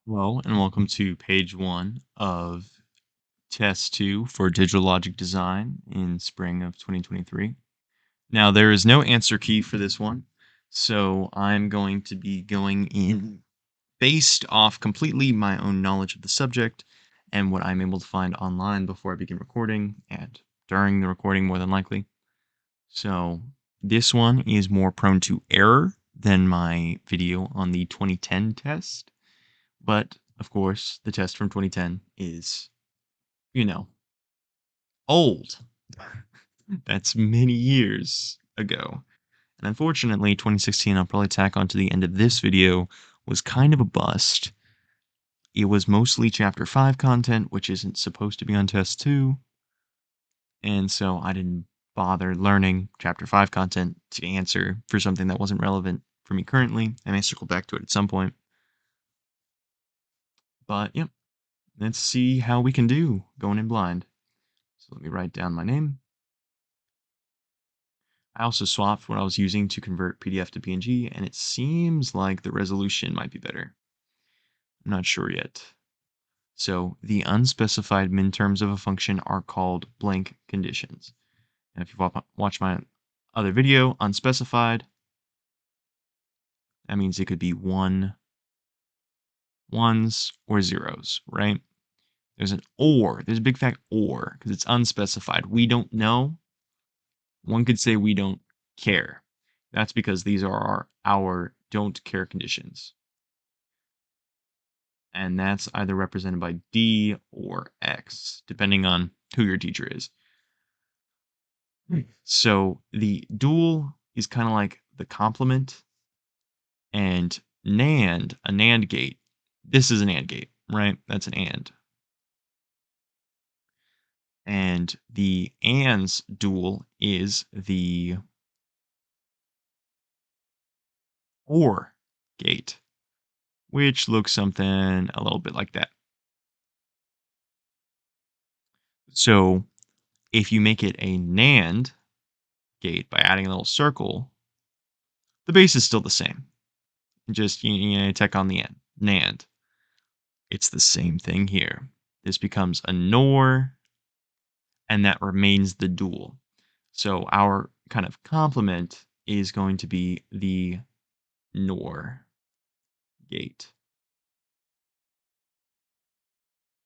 Hello, and welcome to page one of test two for digital logic design in spring of 2023. Now, there is no answer key for this one, so I'm going to be going in based off completely my own knowledge of the subject and what I'm able to find online before I begin recording and during the recording, more than likely. So, this one is more prone to error than my video on the 2010 test. But of course, the test from 2010 is, you know, old. That's many years ago. And unfortunately, 2016, I'll probably tack onto the end of this video, was kind of a bust. It was mostly chapter 5 content, which isn't supposed to be on test 2. And so I didn't bother learning chapter 5 content to answer for something that wasn't relevant for me currently. I may circle back to it at some point. But yep, let's see how we can do going in blind. So let me write down my name. I also swapped what I was using to convert PDF to PNG, and it seems like the resolution might be better. I'm not sure yet. So the unspecified minterms of a function are called blank conditions. And if you've watched my other video, unspecified, that means it could be ones, or zeros, right? There's an or, there's a big fat or, because it's unspecified. We don't know. One could say we don't care. That's because these are our don't care conditions. And that's either represented by D or X, depending on who your teacher is. So the dual is kind of like the complement, and NAND, a NAND gate. This is an AND gate, right? That's an AND. And the AND's dual is the OR gate, which looks something a little bit like that. So if you make it a NAND gate by adding a little circle, the base is still the same. Just tack on the end. NAND. It's the same thing here. This becomes a NOR, and that remains the dual. So our kind of complement is going to be the NOR gate.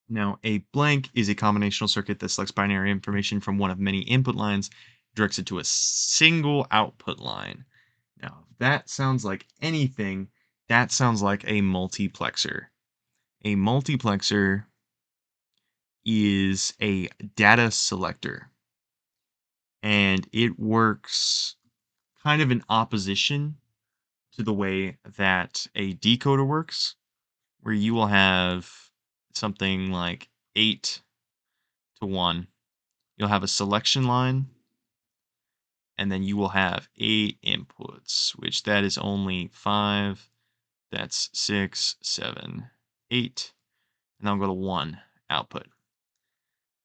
Now, a blank is a combinational circuit that selects binary information from one of many input lines, directs it to a single output line. Now, if that sounds like anything, that sounds like a multiplexer. A multiplexer is a data selector, and it works kind of in opposition to the way that a decoder works, where you will have something like 8 to 1. You'll have a selection line, and then you will have 8 inputs, which that is only 5. That's 6, 7, 8, and I'll go to 1 output.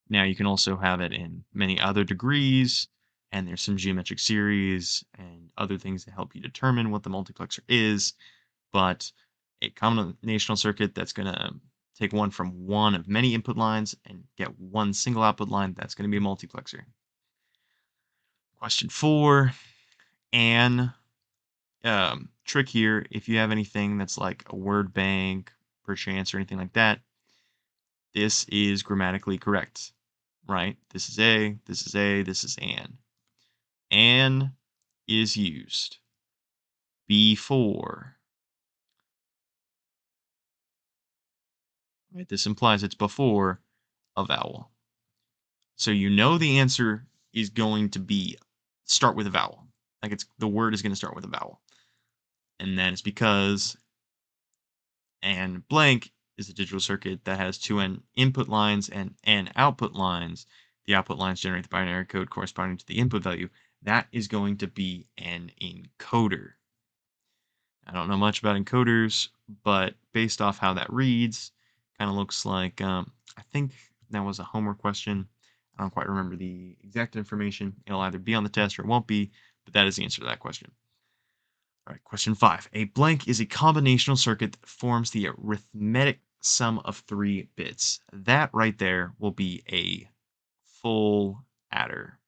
Now you can also have it in many other degrees, and there's some geometric series and other things that help you determine what the multiplexer is, but a combinational circuit that's going to take one from one of many input lines and get one single output line, that's going to be a multiplexer. Question 4, an trick here, if you have anything that's like a word bank, perchance, or anything like that, this is grammatically correct, right? This is a, this is a, this is an. An is used before. Right? This implies it's before a vowel. So you know the answer is going to be start with a vowel. Like it's the word is going to start with a vowel. And that is because and blank is a digital circuit that has two input lines and n output lines. The output lines generate the binary code corresponding to the input value. That is going to be an encoder. I don't know much about encoders, but based off how that reads, kind of looks like, I think that was a homework question. I don't quite remember the exact information. It'll either be on the test or it won't be, but that is the answer to that question. All right, question 5. A blank is a combinational circuit that forms the arithmetic sum of 3 bits. That right there will be a full adder.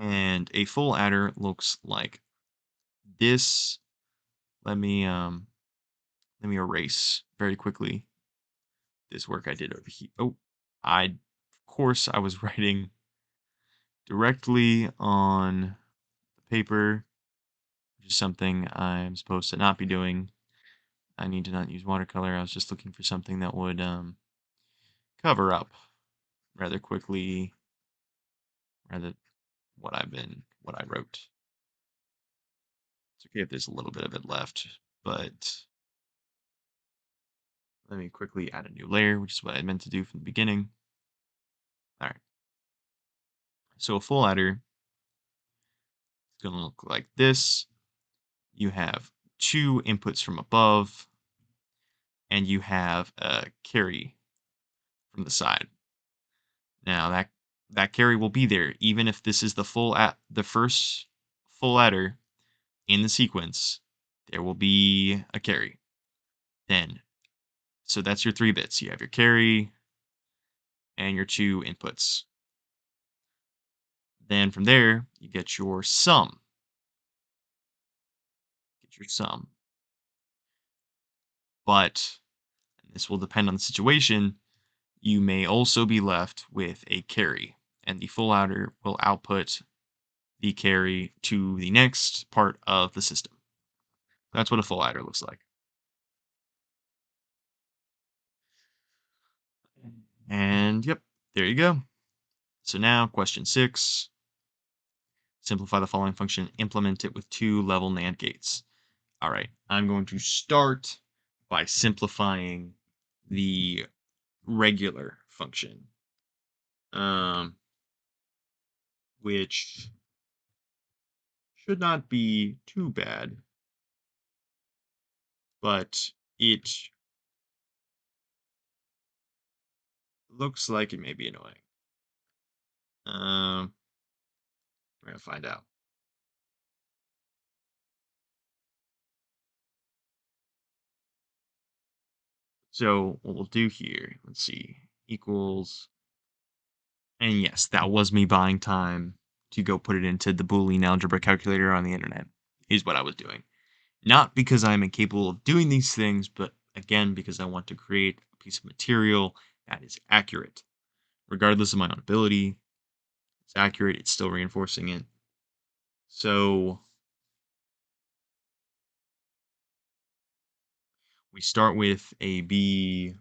And a full adder looks like this. Let me erase very quickly this work I did over here. Oh, of course I was writing directly on the paper, which is something I'm supposed to not be doing. I need to not use watercolor. I was just looking for something that would cover up rather quickly rather what I wrote. It's okay if there's a little bit of it left, but let me quickly add a new layer, which is what I meant to do from the beginning. All right. So a full adder is going to look like this. You have 2 inputs from above, and you have a carry from the side. Now that carry will be there even if this is the first full adder in the sequence. There will be a carry. Then, so that's your 3 bits. You have your carry and your 2 inputs. Then from there, you get your sum. Get your sum. But this will depend on the situation. You may also be left with a carry, and the full adder will output the carry to the next part of the system. That's what a full adder looks like. And yep, there you go. So now, question 6. Simplify the following function, implement it with 2 level NAND gates. All right, I'm going to start by simplifying the regular function, which should not be too bad, but it looks like it may be annoying. We're gonna find out. So what we'll do here, let's see, equals, and yes, that was me buying time to go put it into the Boolean algebra calculator on the internet, is what I was doing. Not because I'm incapable of doing these things, but again, because I want to create a piece of material that is accurate. Regardless of my own ability, it's accurate, it's still reinforcing it. So we start with AB,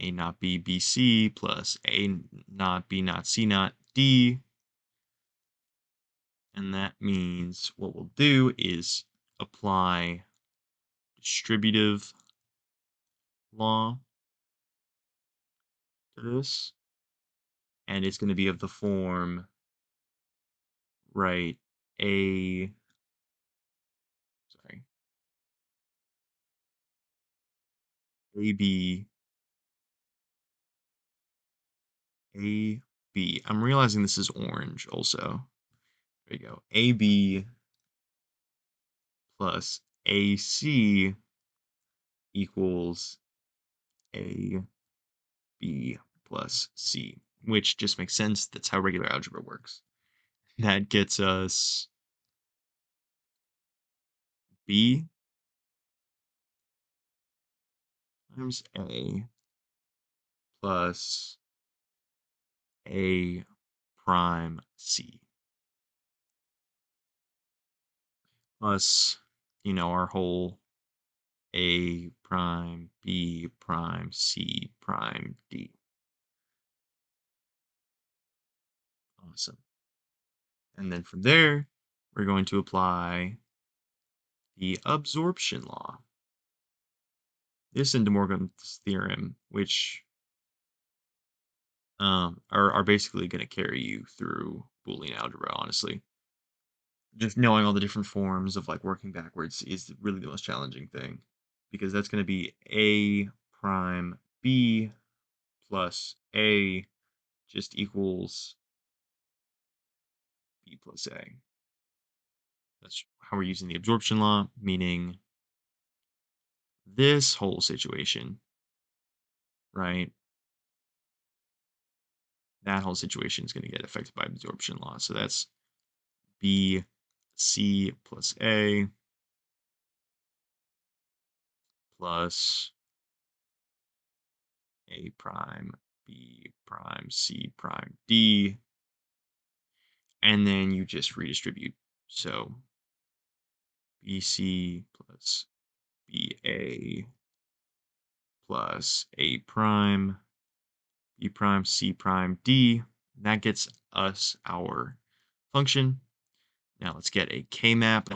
A not B, BC, plus A not B not C not D. And that means what we'll do is apply distributive law to this. And it's going to be of the form, right, A, sorry, AB, AB. I'm realizing this is orange also. There you go. AB plus AC equals AB plus C, which just makes sense. That's how regular algebra works. That gets us B times A plus A prime C plus, our whole A prime B prime C prime D. Awesome. And then from there, we're going to apply the absorption law. This and De Morgan's theorem, which are basically going to carry you through Boolean algebra, honestly. Just knowing all the different forms of like working backwards is really the most challenging thing, because that's going to be A prime B plus A just equals B plus A. That's how we're using the absorption law, meaning this whole situation, right? That whole situation is going to get affected by absorption law. So that's B C plus A plus A prime B prime C prime D. And then you just redistribute. So BC plus BA plus A prime B prime C prime D. That gets us our function. Now let's get a K-map.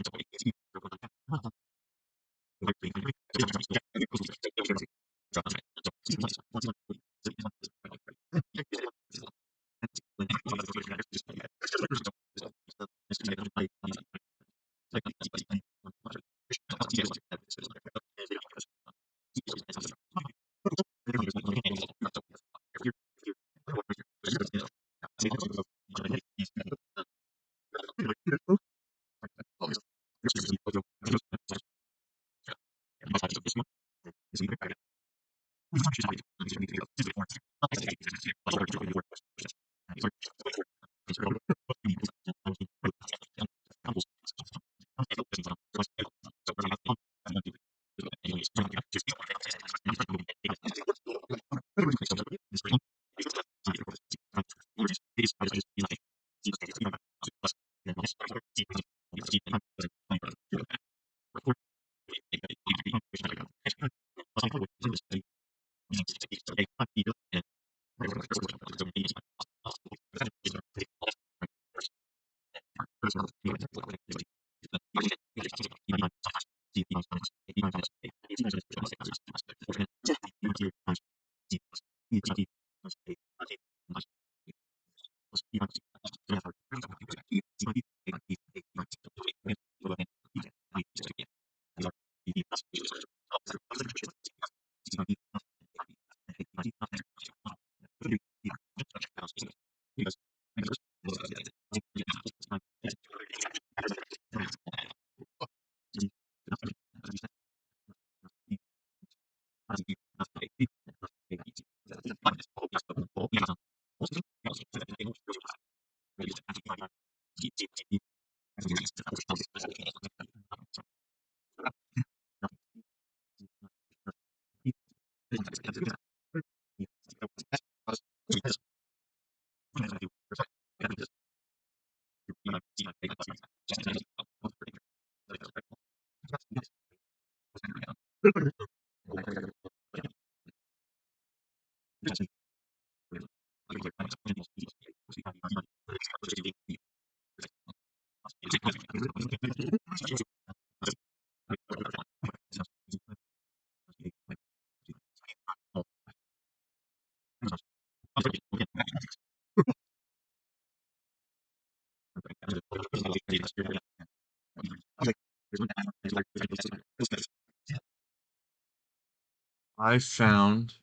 I found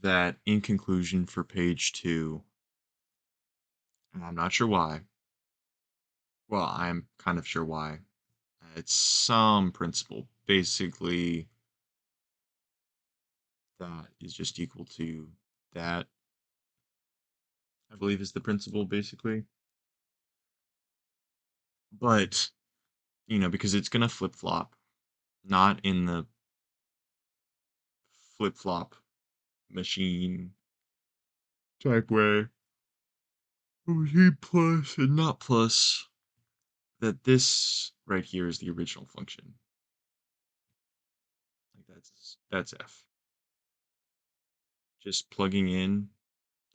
that in conclusion for page 2, and I'm not sure why. Well, I'm kind of sure why. It's some principle. Basically, that is just equal to that, I believe is the principle, basically. But, because it's going to flip flop, not in the flip flop machine type way. Machine plus and not plus, that this right here is the original function. Like that's f. Just plugging in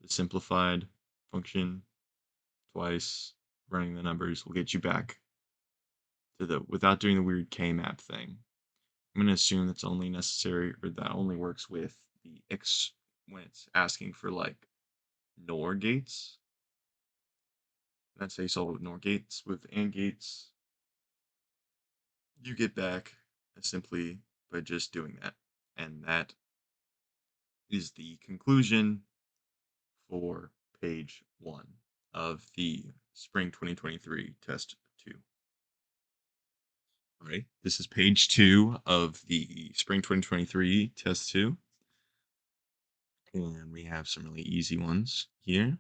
the simplified function twice, running the numbers will get you back to the without doing the weird k-map thing. I'm going to assume that's only necessary, or that only works with the x when it's asking for like NOR gates. Let's say solve with NOR gates. With AND gates, you get back simply by just doing that. And that is the conclusion for page 1 of the spring 2023 test 2. All right, this is page 2 of the Spring 2023 test 2. And we have some really easy ones here.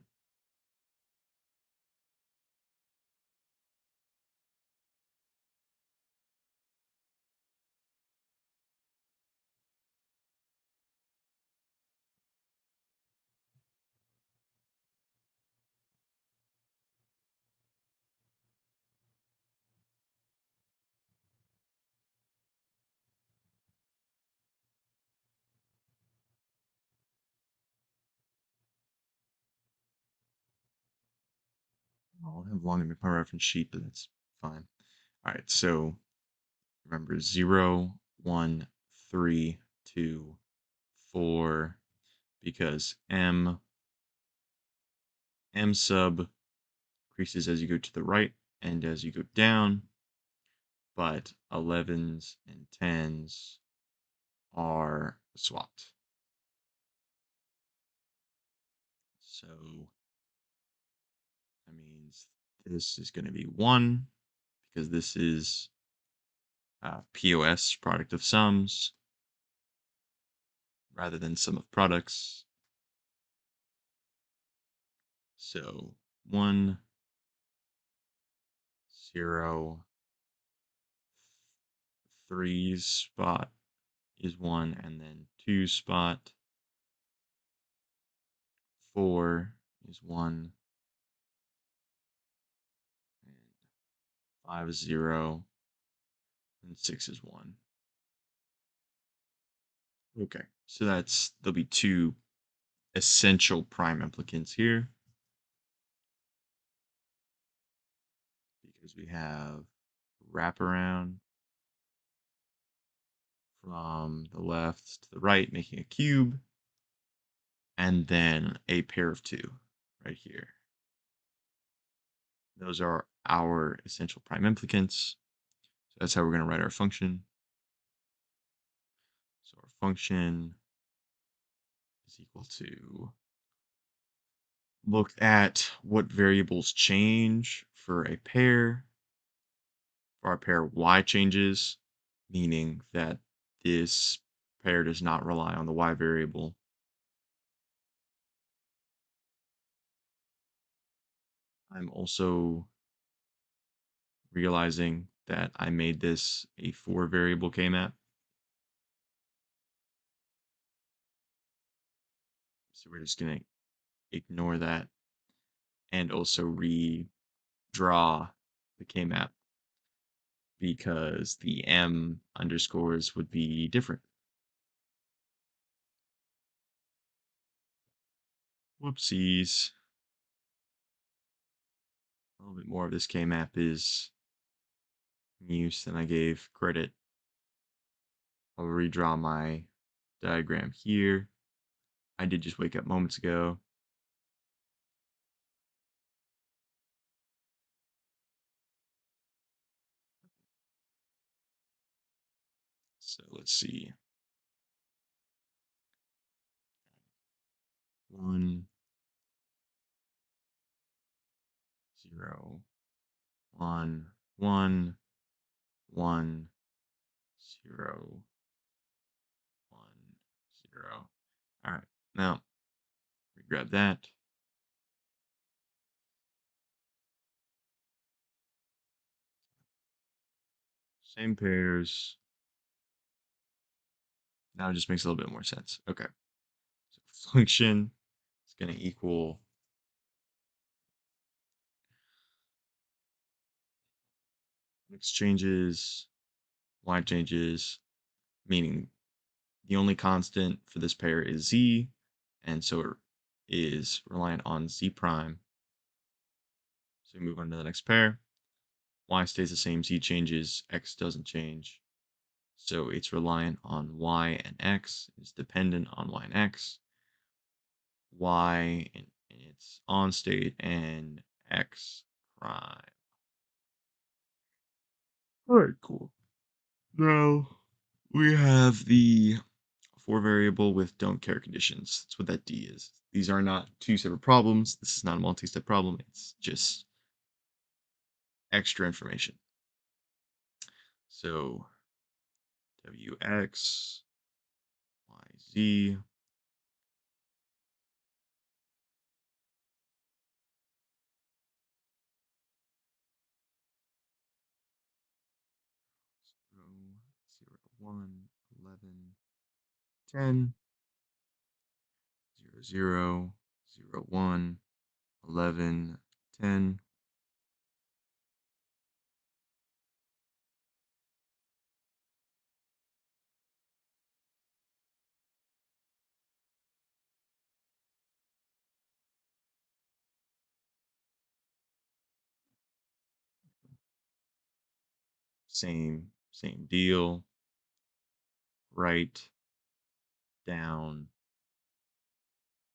I'll have long in my reference sheet, but that's fine. All right, so remember 0, 1, 3, 2, 4, because M sub increases as you go to the right and as you go down, but 11s and 10s are swapped. So that means this is going to be 1 because this is POS, product of sums, rather than sum of products. So 1, 0, 3 spot is 1, and then 2 spot, 4 is 1, and 5 is 0, and 6 is 1. Okay, so there'll be 2 essential prime implicants here because we have wraparound from the left to the right, making a cube, and then a pair of 2 right here. Those are our essential prime implicants. So that's how we're going to write our function. So our function is equal to look at what variables change for a pair. For our pair, y changes, meaning that this pair does not rely on the y variable. I'm also realizing that I made this a 4 variable K-map. So we're just going to ignore that and also redraw the K-map because the M underscores would be different. Whoopsies. A little bit more of this K-map is in use than I gave credit. I'll redraw my diagram here. I did just wake up moments ago. So let's see. 1, 0, 1, 1, 1, 0, 1, 0. All right, now we grab that. Same pairs. Now it just makes a little bit more sense. Okay. So function is going to equal x changes, y changes, meaning the only constant for this pair is z, and so it is reliant on z prime. So we move on to the next pair. Y stays the same, z changes, x doesn't change. So it's reliant on y and x, it's dependent on y and x. Y in its on state and x prime. All right, cool. Now we have the 4 variable with don't care conditions. That's what that D is. These are not 2 separate problems. This is not a multi-step problem. It's just extra information. So wx, yz, 0, 1, 11, 10, 0, 1, 11, 10. Same deal. Write down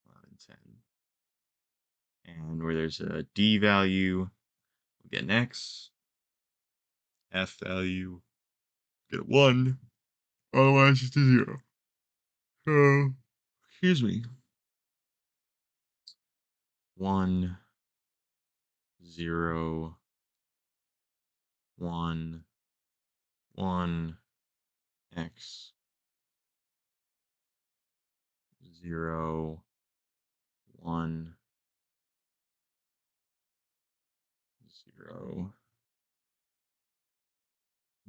11, 10. And where there's a D value, we'll get an X. F value, get a 1. Otherwise, it's a 0. So, excuse me. 1, 0, 1, 1, X, 0, 1, 0.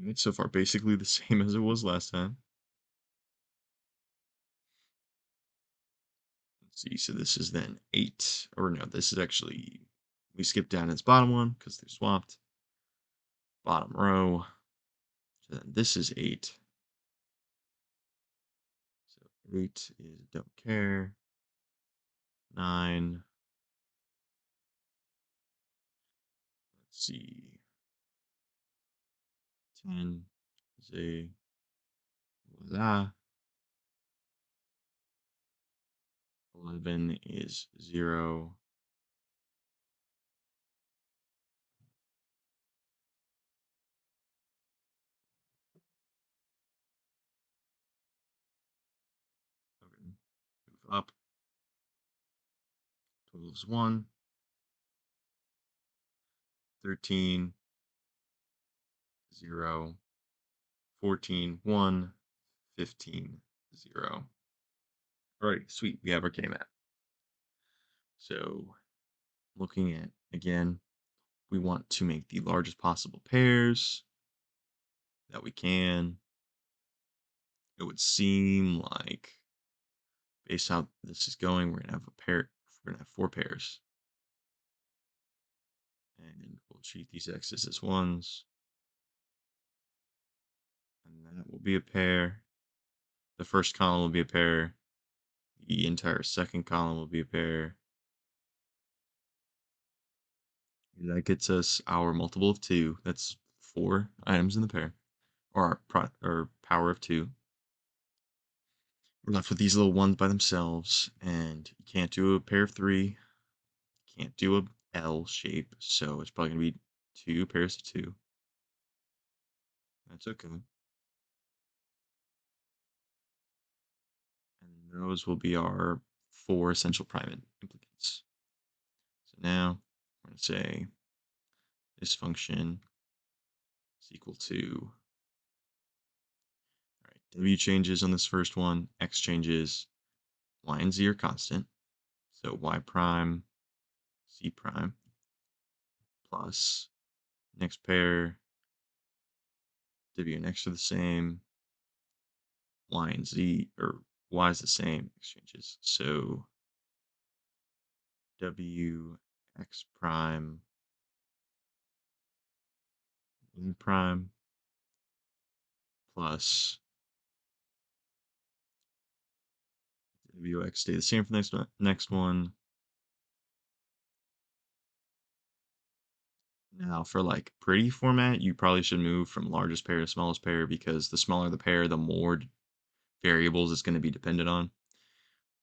It's so far basically the same as it was last time. Let's see, so this is then 8, or no, this is actually, we skipped down its bottom one because they're swapped. Bottom row, so then this is 8. So 8 is don't care. 9. Let's see. 10 is a voila. 11 is 0. Okay. Move up. 12 is 1. 13, 0. 14, 1. 15, 0. All right, sweet. We have our K map. So looking at, again, we want to make the largest possible pairs that we can. It would seem like, based on how this is going, we're gonna have a pair. We're gonna have 4 pairs, and we'll treat these x's as ones, and that will be a pair. The first column will be a pair. The entire second column will be a pair. That gets us our multiple of 2. That's 4 items in the pair, or our power of 2. We're left with these little ones by themselves, and you can't do a pair of 3. Can't do a L shape, so it's probably gonna be 2 pairs of 2. That's okay. And those will be our 4 essential prime implicants. So now we're gonna say this function is equal to, all right, W changes on this first one, X changes, Y and Z are constant. So Y prime, Z prime, plus next pair, W and X are the same, Y and Z, or Y is the same, X changes. So W X prime, Y prime, plus WX stay the same for the next one. Now for like pretty format, you probably should move from largest pair to smallest pair because the smaller the pair, the more variables it's going to be dependent on.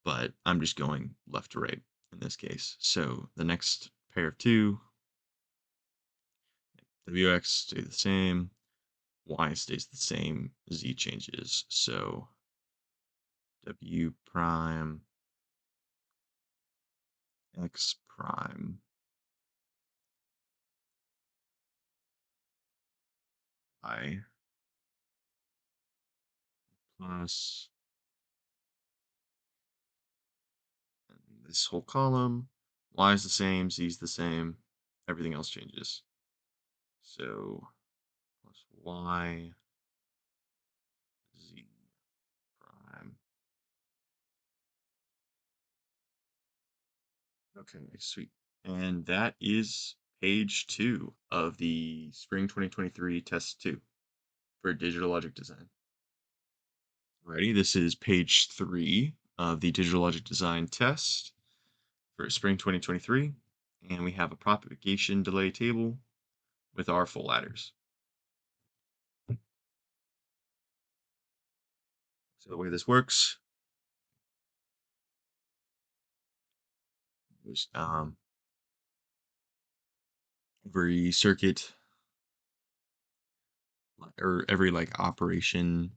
But I'm just going left to right in this case. So the next pair of 2, WX stay the same, Y stays the same, Z changes. So W prime, X prime, Y plus this whole column. Y is the same, Z is the same. Everything else changes. So plus Y, Z prime. Okay, sweet. And that is page 2 of the Spring 2023 Test 2 for Digital Logic Design. Alrighty, this is page 3 of the Digital Logic Design test for Spring 2023. And we have a propagation delay table with our full ladders. So the way this works is every circuit or every like operation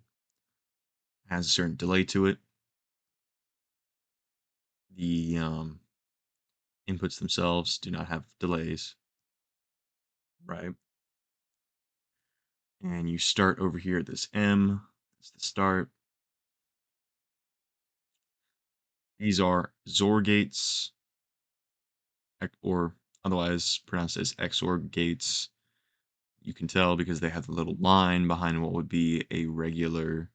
has a certain delay to it. The inputs themselves do not have delays, right? And you start over here at this M. That's the start. These are XOR gates, or otherwise pronounced as XOR gates. You can tell because they have the little line behind what would be a regular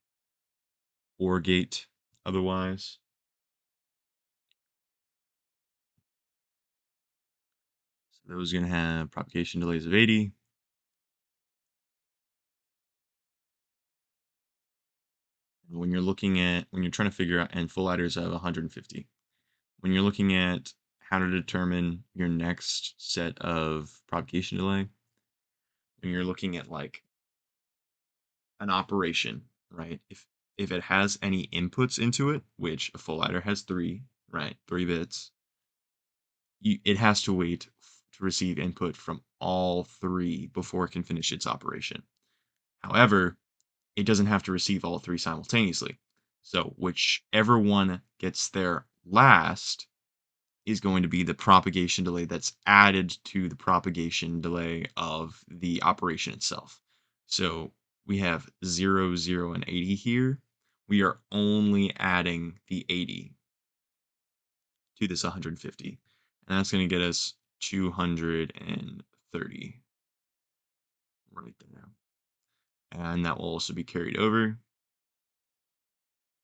OR gate otherwise. So those are going to have propagation delays of 80. And when you're trying to figure out, and full adders of 150. When you're looking at how to determine your next set of propagation delay, when you're looking at like an operation, right? If it has any inputs into it, which a full adder has 3, right? 3 bits, it has to wait to receive input from all 3 before it can finish its operation. However, it doesn't have to receive all 3 simultaneously. So whichever one gets there last is going to be the propagation delay that's added to the propagation delay of the operation itself. So we have 0, 0, and 80 here. We are only adding the 80 to this 150. And that's going to get us 230 right there. And that will also be carried over.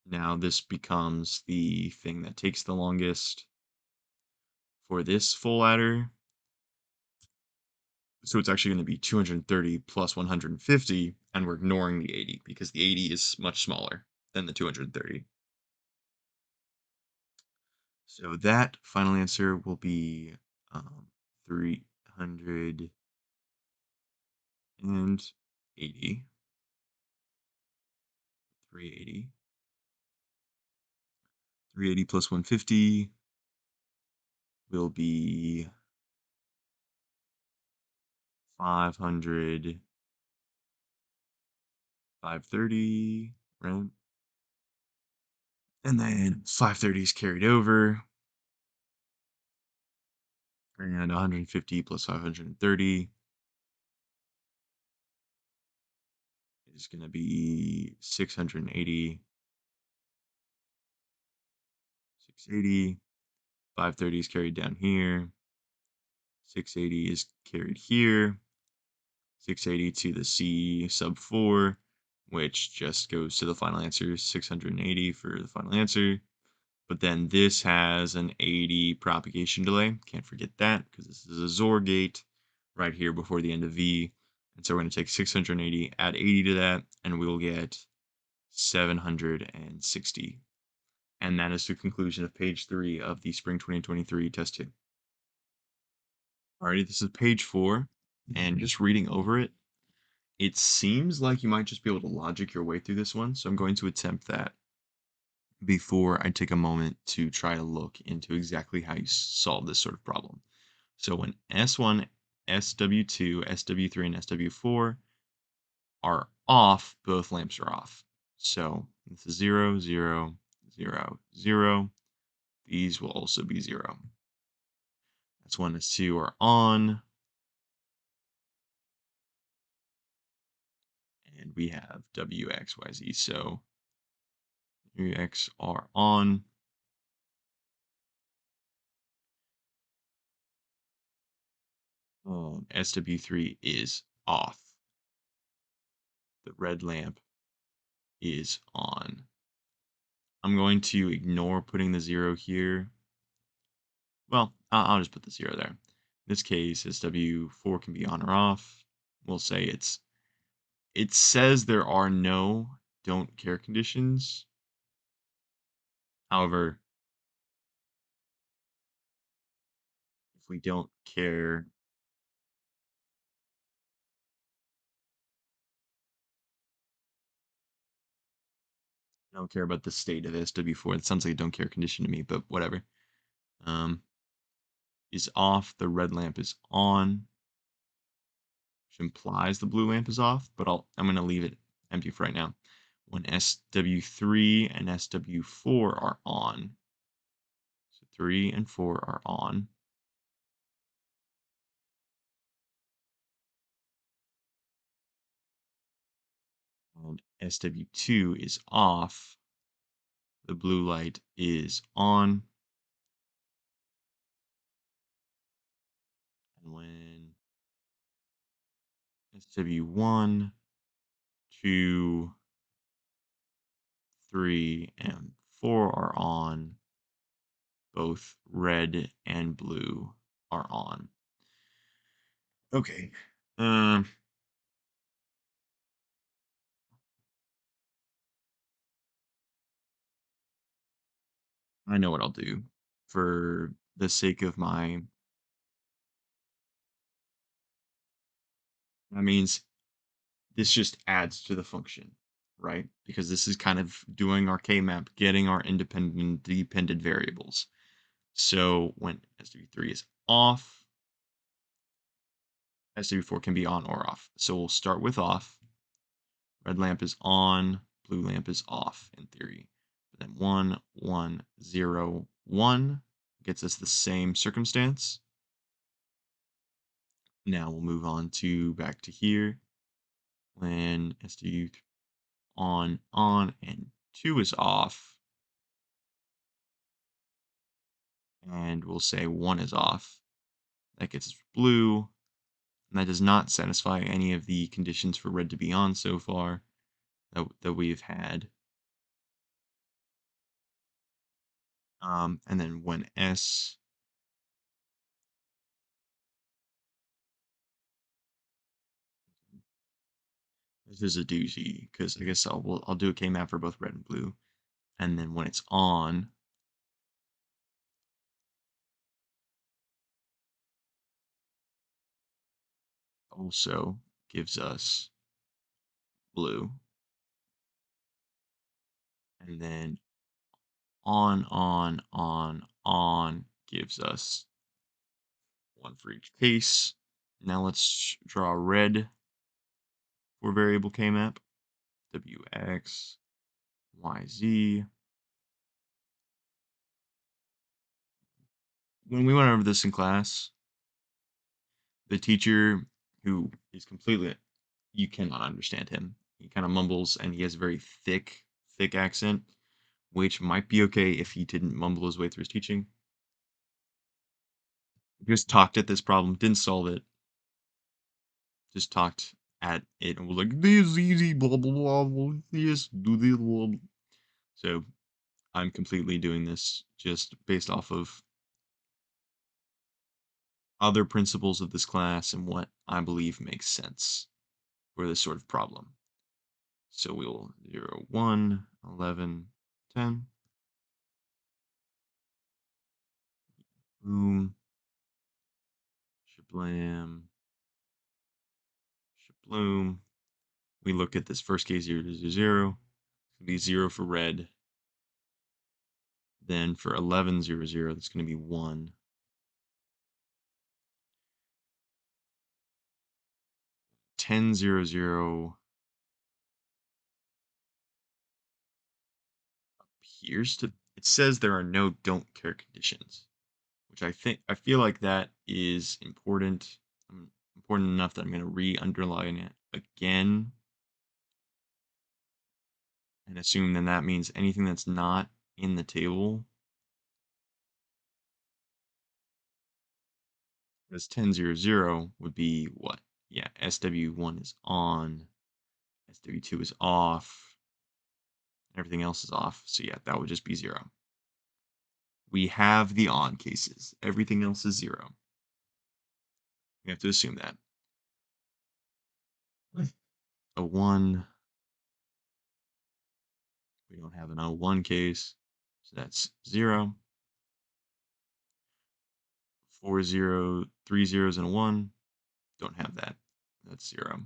Now this becomes the thing that takes the longest for this full adder. So it's actually going to be 230 plus 150, and we're ignoring the 80 because the 80 is much smaller than the 230. So that final answer will be 380. 380. 380 plus 150 will be 500. 530, right? And then 530 is carried over. And 150 plus 530 is going to be 680. 680. 530 is carried down here. 680 is carried here. 680 to the C sub 4, which just goes to the final answer, 680 for the final answer. But then this has an 80 propagation delay. Can't forget that because this is a XOR gate right here before the end of V. And so we're going to take 680, add 80 to that, and we will get 760. And that is the conclusion of page 3 of the Spring 2023 Test 2. Alrighty, this is page 4, and just reading over it, it seems like you might just be able to logic your way through this one, so I'm going to attempt that before I take a moment to try to look into exactly how you solve this sort of problem. So when S1, SW2, SW3, and SW4 are off, both lamps are off. So this is 0, 0, 0, 0. These will also be 0. S1, S2 are on. And we have W, X, Y, Z. So 3x are on. SW3 is off. The red lamp is on. I'm going to ignore putting the 0 here. Well, I'll just put the 0 there. In this case, SW4 can be on or off. We'll say it says there are no don't care conditions. However, if we don't care, about the state of SW4, it sounds like a don't care condition to me, but whatever. Is off, the red lamp is on, which implies the blue lamp is off, but I'm going to leave it empty for right now. When SW3 and SW4 are on, so 3 and 4 are on, and SW2 is off, the blue light is on, and when SW1, 2, 3, and 4 are on, both red and blue are on. Okay. I know what I'll do for the sake of that means this just adds to the function, right? Because this is kind of doing our K-map, getting our independent and dependent variables. So when SW3 is off, SW4 can be on or off. So we'll start with off. Red lamp is on, blue lamp is off in theory. But then 1, 1, 0, 1 gets us the same circumstance. Now we'll move on to back to here. When SW on, and 2 is off, and we'll say 1 is off. That gets us blue, and that does not satisfy any of the conditions for red to be on so far that we've had. And then when S this is a doozy because I guess I'll do a K-map for both red and blue, and then when it's on, also gives us blue, and then on gives us 1 for each case. Now let's draw red for variable K-map. Wx, yz. When we went over this in class, the teacher, who is completely, you cannot understand him. He kind of mumbles and he has a very thick accent, which might be okay if he didn't mumble his way through his teaching. He just talked at this problem, didn't solve it, just talked at it and was like, this is easy, blah, blah, blah, yes, do this, blah, blah. So I'm completely doing this just based off of other principles of this class and what I believe makes sense for this sort of problem. So we'll 0, 1, 11, 10. Boom. Shablam. Shabloom. We look at this first case 0 to 0. It's going to be 0 for red. Then for 11, 0, 0, that's going to be 1. 10, 0, 0 appears to, it says there are no don't care conditions, which I feel like that is important. Important enough that I'm going to re-underline it again. and assume then that means anything that's not in the table as 1000 would be what? Yeah, SW1 is on, SW2 is off, everything else is off. So yeah, that would just be 0. We have the on cases. Everything else is 0. We have to assume that. A 1, we don't have an O1 case, so that's 0. 4 0, 3 zeros and a 1, don't have that. That's 0.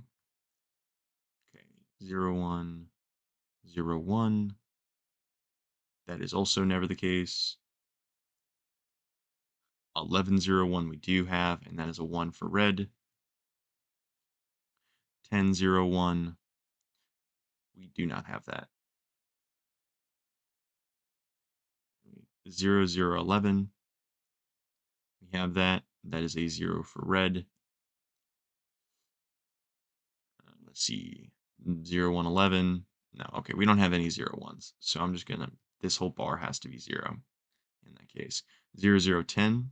Okay, 0 1, 0 1. That is also never the case. 11 0 1 we do have, and that is a 1 for red. 10 0 1, we do not have that. 0 0 11, we have that. That is a 0 for red. Let's see, 0 1 11. No, okay, we don't have any 0 1s. So I'm just gonna, this whole bar has to be 0 in that case. 0 0 10,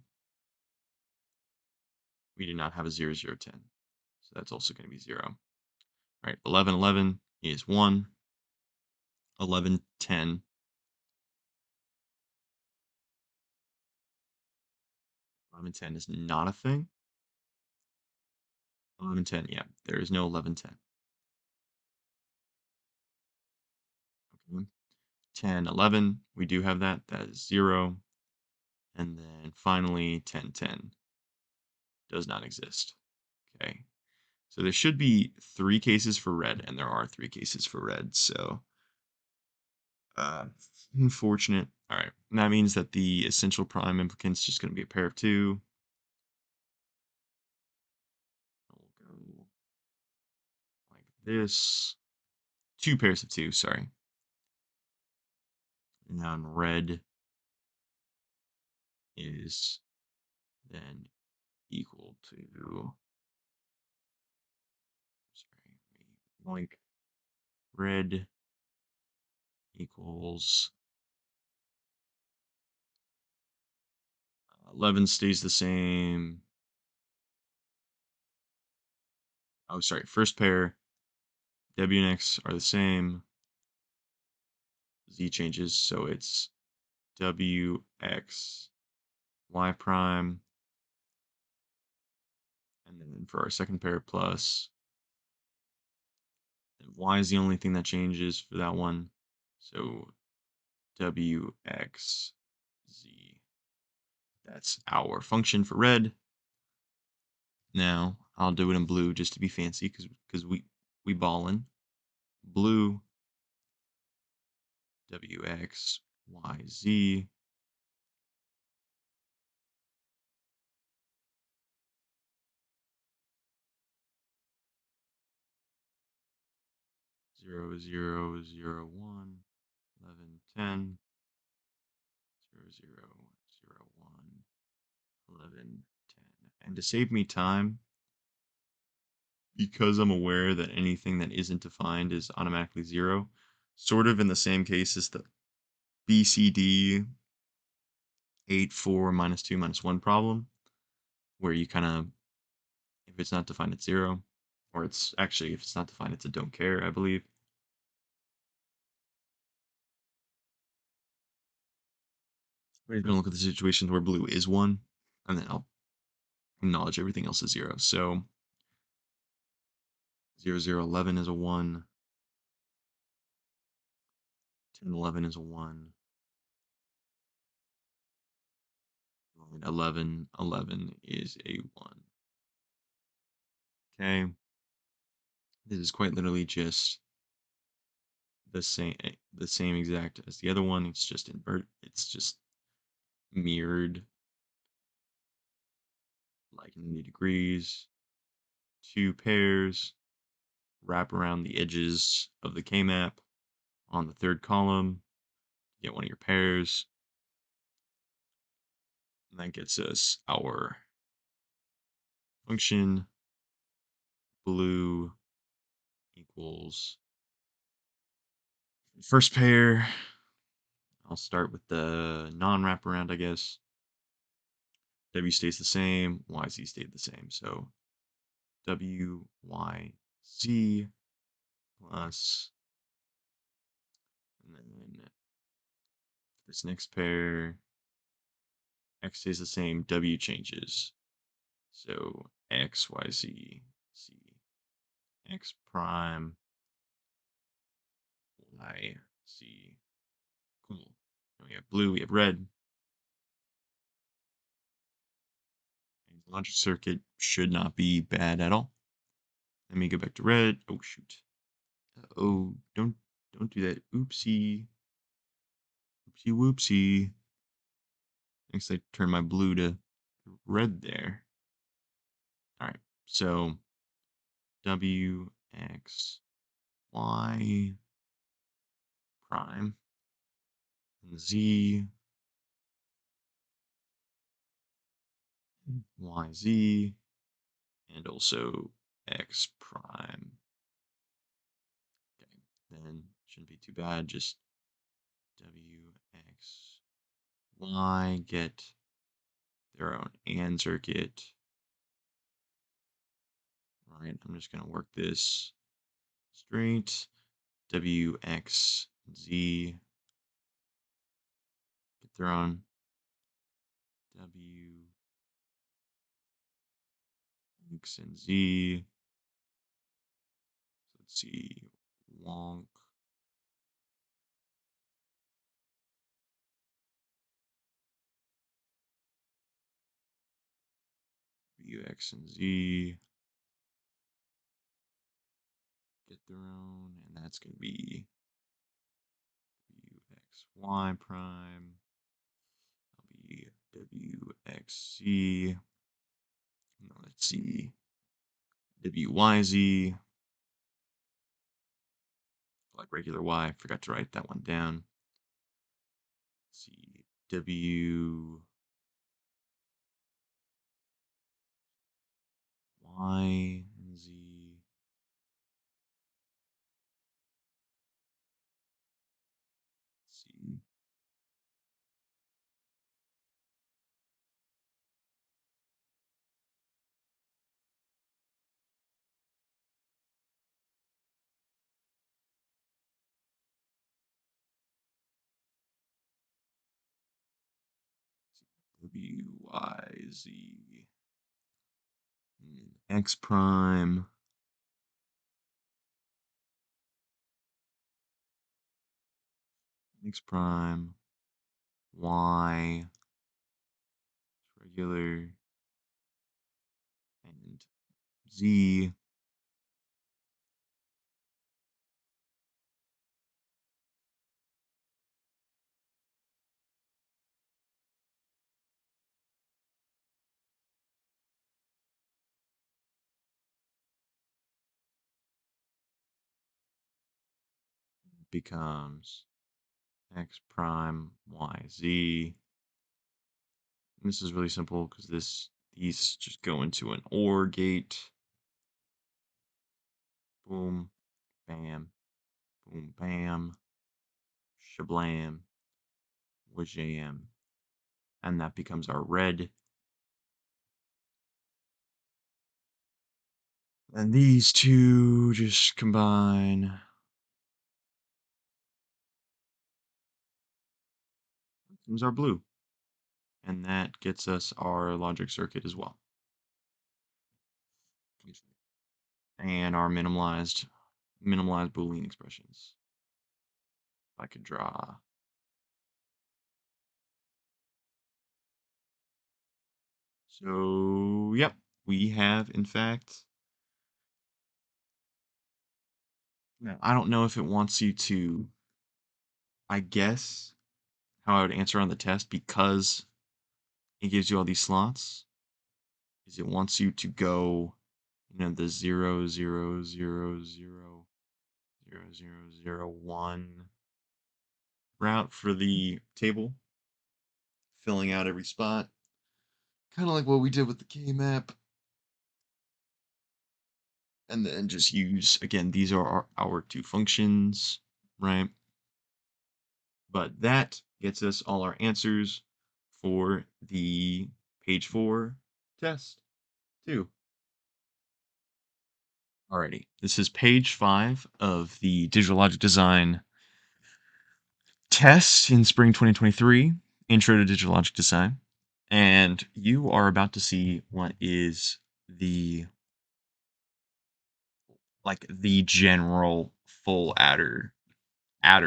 we do not have a 0 0 10. So that's also going to be 0. All right, 11 11 is 1. 11 10. 11 10 is not a thing. 11 10, yeah, there is no 11 10. Okay. 10 11, we do have that. That is 0. And then finally 10 10 does not exist. Okay. So there should be 3 cases for red, and there are 3 cases for red. So uh, unfortunate. All right. And that means that the essential prime implicant is just going to be a pair of 2. We'll go like this. 2 pairs of 2, sorry. And now red is then equal to, sorry, like red equals 11 stays the same. Oh, sorry, first pair, W and X are the same. Z changes, so it's WX Y prime. And then for our second pair plus, Y is the only thing that changes for that one. So WX Z. That's our function for red. Now I'll do it in blue just to be fancy because we ballin'. Blue WX YZ. Zero zero zero 1 11 10 0 0 0 1 11 10. And to save me time, because I'm aware that anything that isn't defined is automatically 0, sort of in the same case as the BCD 8 4 minus 2 minus 1 problem, where you kind of, if it's not defined, it's 0, or it's actually, if it's not defined, it's a don't care, I believe. We're going to look at the situations where blue is 1, and then I'll acknowledge everything else is 0. So 0 0 11 is a 1, 10 11 is a 1, and 11 11 is a 1. Okay. This is quite literally just the same exact as the other one. It's just it's just mirrored like 90 degrees. 2 pairs wrap around the edges of the K-map on the third column. Get one of your pairs. And that gets us our function blue equals First pair, I'll start with the non-wraparound, I guess. W stays the same, YZ stayed the same. So W, Y, Z plus, and then this next pair, X stays the same, W changes. So X, Y, Z, Z, X prime, Y, Z. Cool. And we have blue, we have red. And the logic circuit should not be bad at all. Let me go back to red. Oh shoot. Oh, don't do that. Oopsie. Oopsie whoopsie. Next I turn my blue to red there. Alright, so W, X, Y prime, and Z, Y, Z, and also X prime. Okay, then shouldn't be too bad. Just W, X, Y get their own AND circuit. Right, I'm just gonna work this straight. W, X, Z get their own W, X, and Z. Let's see, wonk. W, X, and Z get their own, and that's going to be W, X, Y prime. That'll be W, X, Z. No, let's see, W, Y, Z. Like regular Y, forgot to write that one down. Let's see, W, Y, and Z. Let's see. W, Y, Z. And X prime. X prime. Y. Regular. And Z. Becomes X prime Y Z. And this is really simple because these just go into an OR gate. Boom, bam, boom, bam, shablam, wajam. And that becomes our red. And these two just combine. Becomes our blue. And that gets us our logic circuit as well. And our minimalized Boolean expressions. If I could draw. So, yep, we have, in fact, now, I don't know if it wants you to, I guess, how I would answer on the test because it gives you all these slots, is it wants you to go, the 0, 0, 0, 0, 0, 0, 0, 1 route for the table, filling out every spot. Kind of like what we did with the K-map. And then just use, again, these are our two functions, right? But that gets us all our answers for the page 4 test, too. Alrighty, this is page 5 of the Digital Logic Design test in spring 2023, Intro to Digital Logic Design. And you are about to see what is the general full adder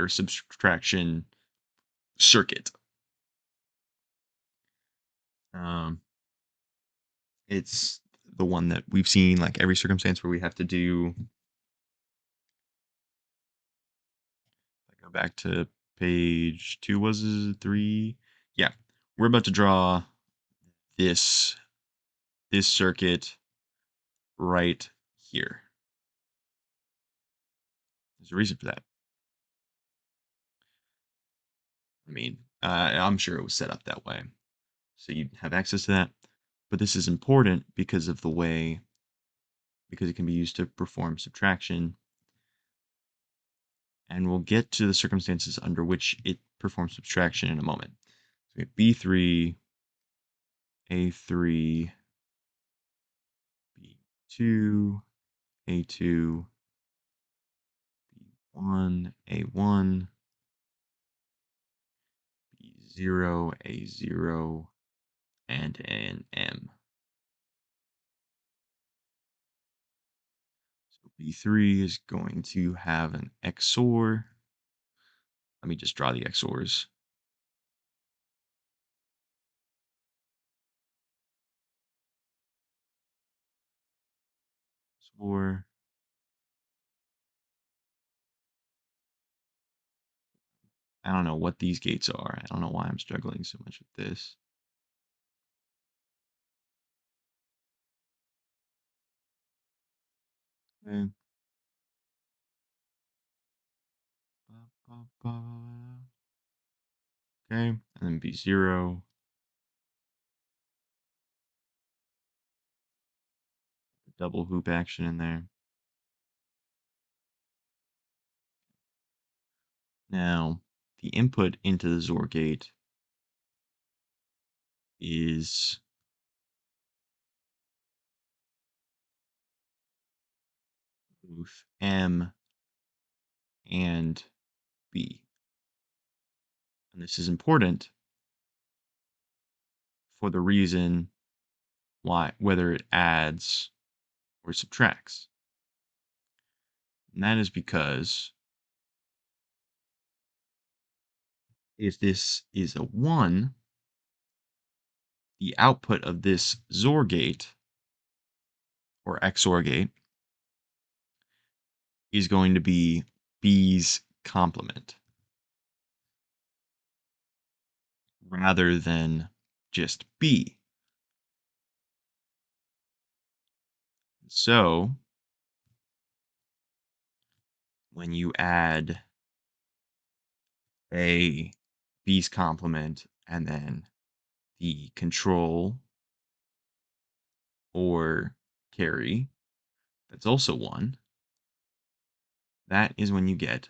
subtraction circuit. Um, it's the one that we've seen like every circumstance where we have to do. I go back to page 2, was it 3? Yeah, we're about to draw this this circuit right here. There's a reason for that. I mean, I'm sure it was set up that way, so you'd have access to that. But this is important because of the way, because it can be used to perform subtraction, and we'll get to the circumstances under which it performs subtraction in a moment. So we have B3, A3, B2, A2, B1, A1, B0, A0, and an M. So B3 is going to have an XOR. Let me just draw the XORs. XOR. I don't know what these gates are. I don't know why I'm struggling so much with this. Okay. Okay, and then B0. Double hoop action in there. Now, the input into the XOR gate is both M and B. And this is important for the reason why, whether it adds or subtracts. And that is because if this is a 1, the output of this XOR gate or XOR gate is going to be B's complement rather than just B. So when you add a B's complement and then the control or carry, that's also 1, that is when you get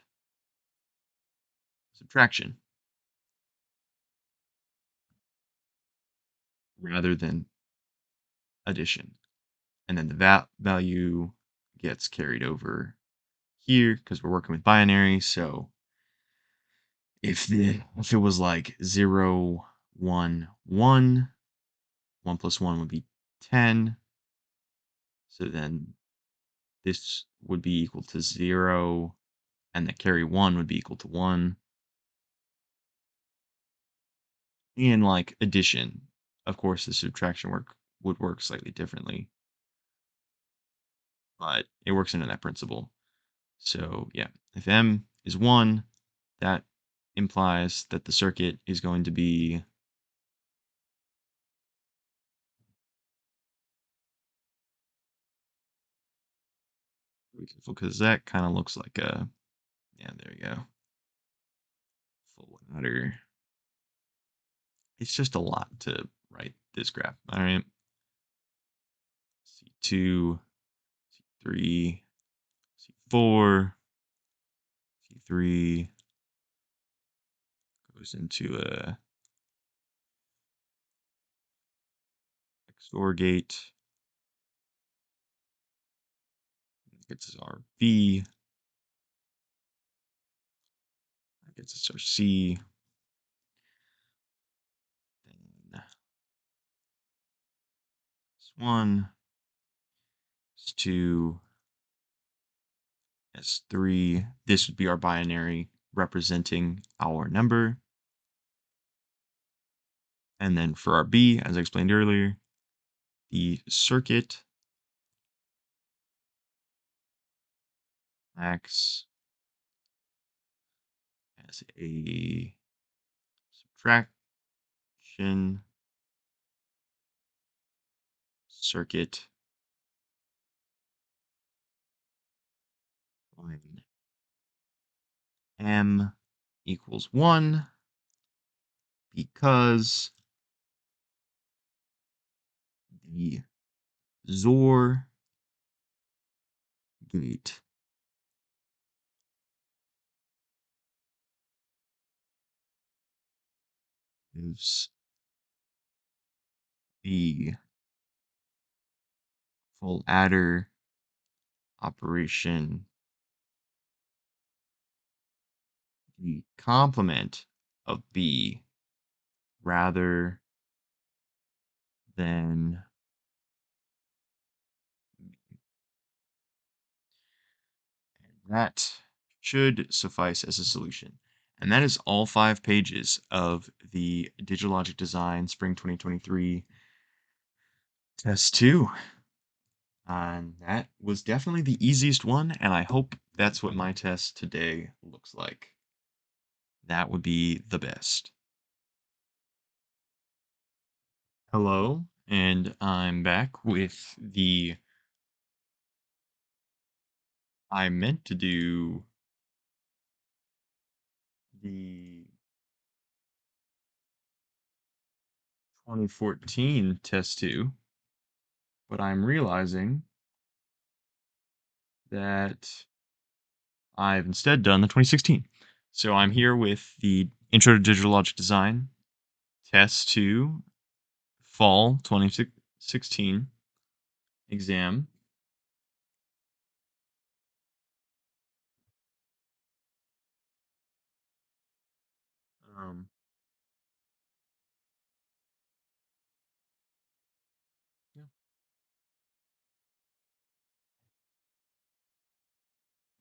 subtraction rather than addition. And then the value gets carried over here because we're working with binary. So if it was like 0, 1, 1, 1 plus 1 would be 10. So then this would be equal to 0, and the carry 1 would be equal to 1. And like addition, of course, the subtraction would work slightly differently, but it works into that principle. So yeah, if M is 1, that implies that the circuit is going to be be careful because that kind of looks like a, yeah, there you go. Full adder. It's just a lot to write this graph. All right. C2, C3, C4, C3, goes into a XOR gate. Gets us our B. That gets us our C. Then S1, S2, S3. This would be our binary representing our number. And then for our B, as I explained earlier, the circuit acts as a subtraction circuit when M equals 1 because the XOR gate is the full adder operation, the complement of B rather than that should suffice as a solution. And that is all 5 pages of the Digital Logic Design Spring 2023 Test 2. And that was definitely the easiest one, and I hope that's what my test today looks like. That would be the best. Hello, and I'm back with the I meant to do the 2014 test 2, but I'm realizing that I've instead done the 2016. So I'm here with the Intro to Digital Logic Design test 2 fall 2016 exam. Um, yeah.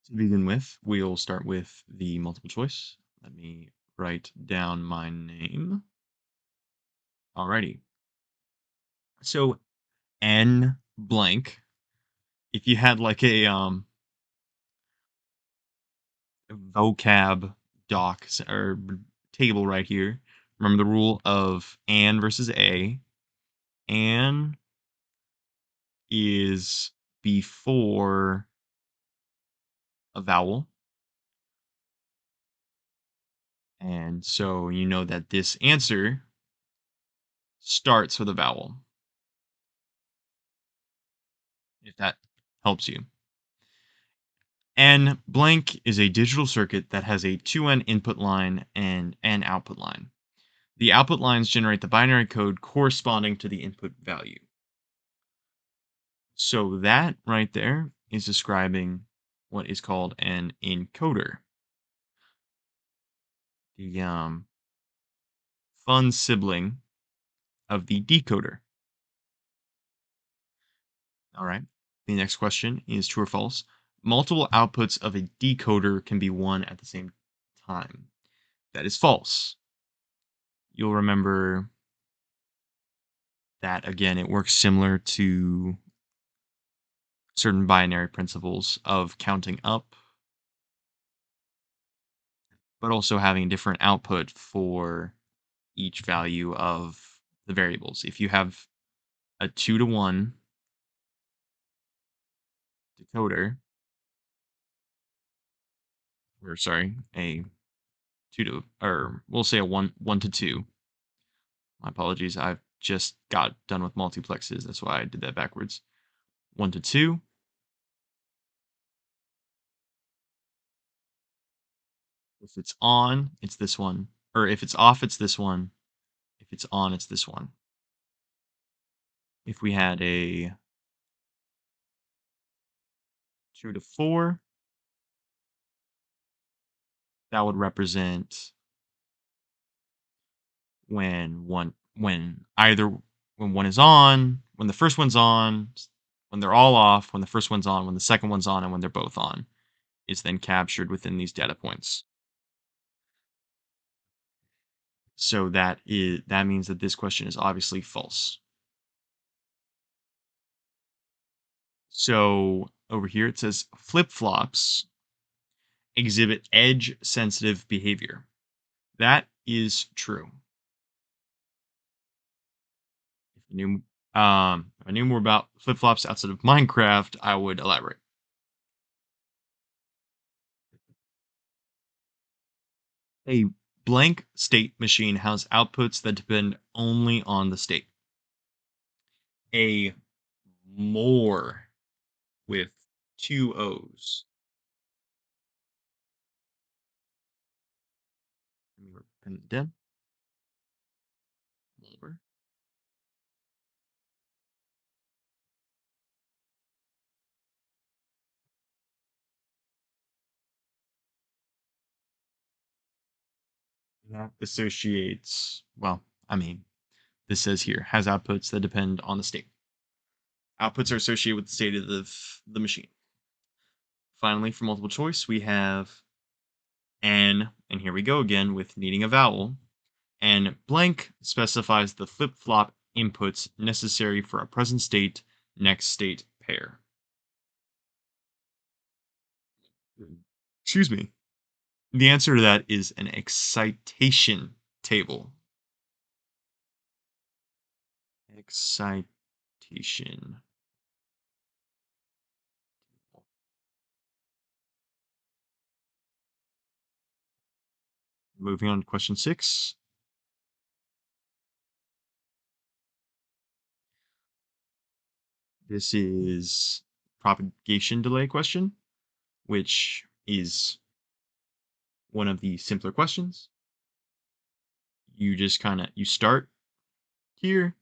To begin with, we'll start with the multiple choice. Let me write down my name. Alrighty. So N blank. If you had like a vocab doc or table right here, remember the rule of an versus a. An is before a vowel. And so you know that this answer starts with a vowel, if that helps you. N blank is a digital circuit that has a 2N input line and an output line. The output lines generate the binary code corresponding to the input value. So that right there is describing what is called an encoder. The fun sibling of the decoder. All right. The next question is true or false. Multiple outputs of a decoder can be one at the same time. That is false. You'll remember that again, it works similar to certain binary principles of counting up, but also having different output for each value of the variables. If you have a 2-to-1 decoder, or sorry, a 2 to, or we'll say a 1 to 2. My apologies, I've just got done with multiplexes. That's why I did that backwards. 1 to 2. If it's on, it's this one. or if it's off, it's this one. If it's on, it's this one. If we had a 2 to 4, that would represent when one is on, when the first one's on, when they're all off, when the first one's on, when the second one's on, and when they're both on, is then captured within these data points. So that means that this question is obviously false. So over here it says flip-flops exhibit edge-sensitive behavior. That is true. If I knew more about flip-flops outside of Minecraft, I would elaborate. A blank state machine has outputs that depend only on the state. A more with two O's. Let me pen it down. More. That associates, well, this says here, has outputs that depend on the state. Outputs are associated with the state of the machine. Finally, for multiple choice, we have and here we go again with needing a vowel. And blank specifies the flip-flop inputs necessary for a present state, next state pair. Excuse me. The answer to that is an excitation table. Excitation. Moving on to question 6. This is propagation delay question, which is one of the simpler questions. You just you start here,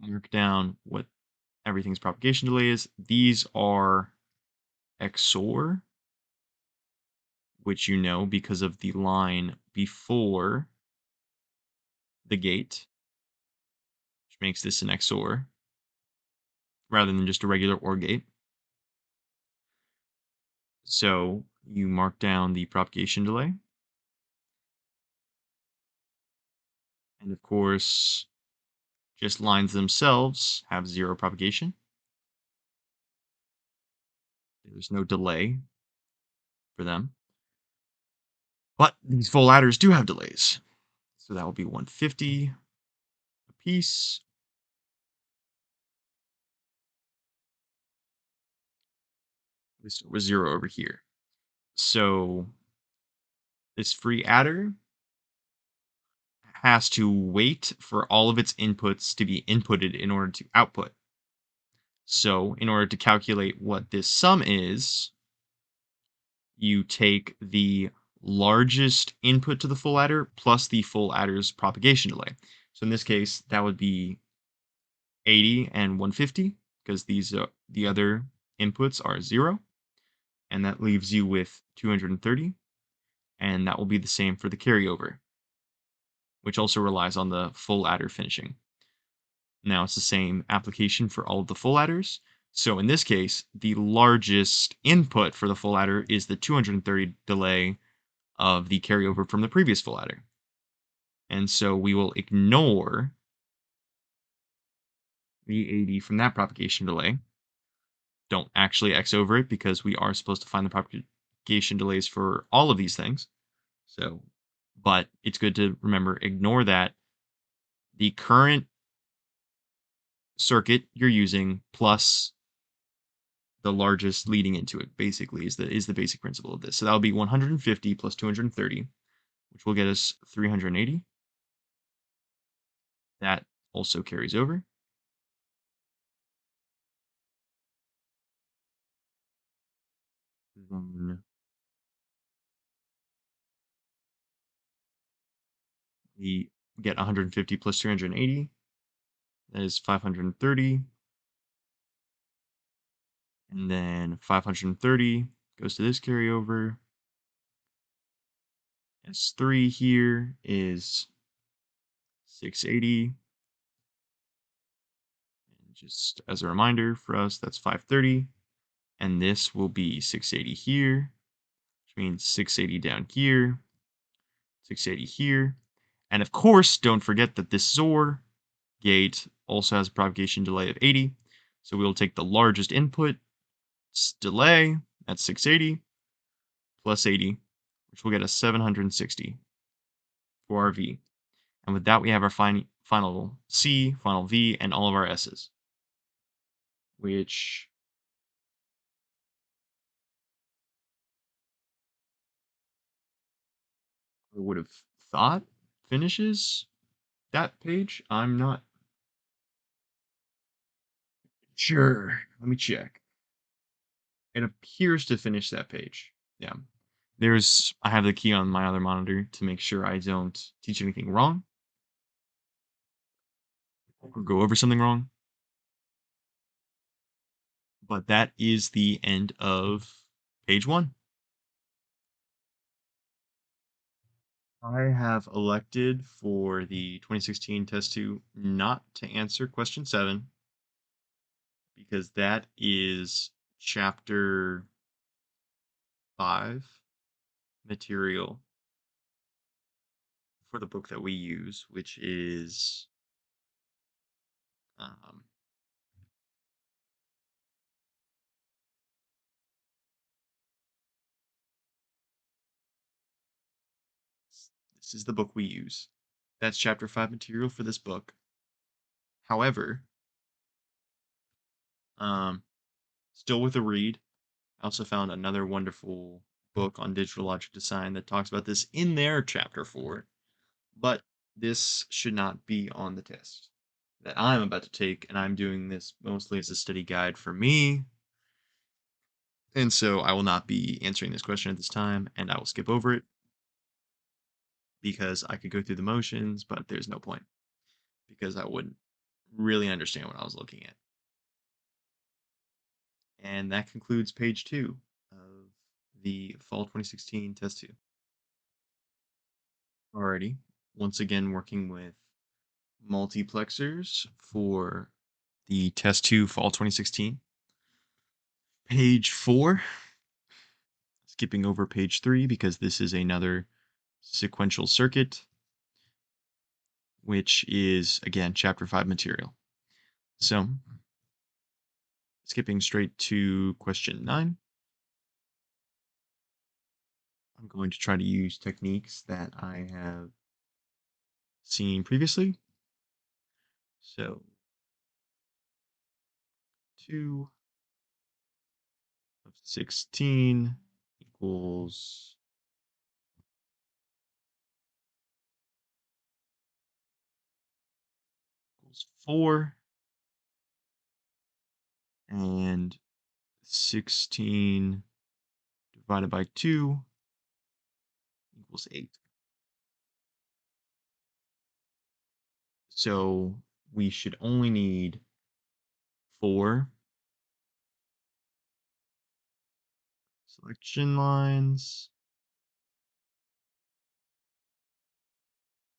mark down what everything's propagation delay is. These are XOR, which you know because of the line before the gate, which makes this an XOR rather than just a regular OR gate. So you mark down the propagation delay. And of course, just lines themselves have 0 propagation. There's no delay for them. But these full adders do have delays. So that will be 150 a piece. This was 0 over here. So this free adder has to wait for all of its inputs to be inputted in order to output. So in order to calculate what this sum is, you take the largest input to the full adder plus the full adder's propagation delay. So in this case, that would be 80 and 150 because these the other inputs are 0. And that leaves you with 230. And that will be the same for the carryover, which also relies on the full adder finishing. Now it's the same application for all of the full adders. So in this case, the largest input for the full adder is the 230 delay of the carryover from the previous full adder. And so we will ignore the 80 from that propagation delay. Don't actually X over it because we are supposed to find the propagation delays for all of these things. So, but it's good to remember, ignore that. The current circuit you're using plus the largest leading into it basically is the basic principle of this. So that would be 150 plus 230, which will get us 380. That also carries over. Then We get 150 plus 380. That is 530. And then 530 goes to this carryover. S3 here is 680. And just as a reminder for us, that's 530. And this will be 680 here, which means 680 down here, 680 here. And of course, don't forget that this XOR gate also has a propagation delay of 80. So we will take the largest input delay at 680 plus 80, which will get us 760 for our V. And with that, we have our final C, final V, and all of our S's, which I would have thought finishes that page. I'm not sure. Let me check. It appears to finish that page. Yeah. I have the key on my other monitor to make sure I don't teach anything wrong or go over something wrong. But that is the end of page 1. I have elected for the 2016 test 2 not to answer question 7 because that is chapter 5 material for the book that we use, which is um, this is the book we use. That's chapter 5 material for this book. However, um, still with a read, I also found another wonderful book on digital logic design that talks about this in their chapter 4, but this should not be on the test that I'm about to take, and I'm doing this mostly as a study guide for me. And so I will not be answering this question at this time, and I will skip over it because I could go through the motions, but there's no point because I wouldn't really understand what I was looking at. And that concludes page 2 of the fall 2016 test 2. Alrighty, once again working with multiplexers for the test 2 fall 2016. Page 4, skipping over page 3 because this is another sequential circuit, which is again chapter 5 material. So, skipping straight to question 9. I'm going to try to use techniques that I have seen previously. So, 2 of 16 equals 4, and 16 divided by 2 equals 8. So we should only need 4 selection lines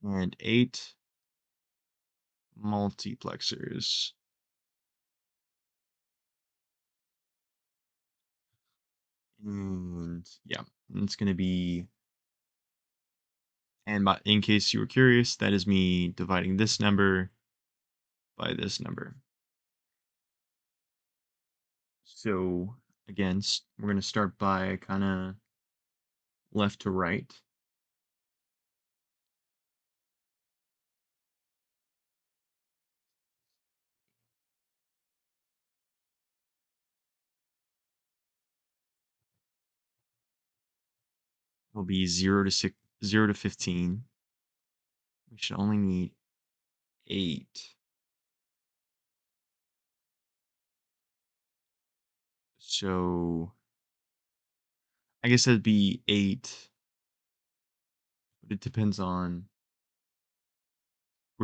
and 8 multiplexers. And yeah, it's going to be, and in case you were curious, that is me dividing this number by this number. So again, we're going to start by kind of left to right. Will be 0 to 15. We should only need 8. So I guess that'd be 8. But it depends on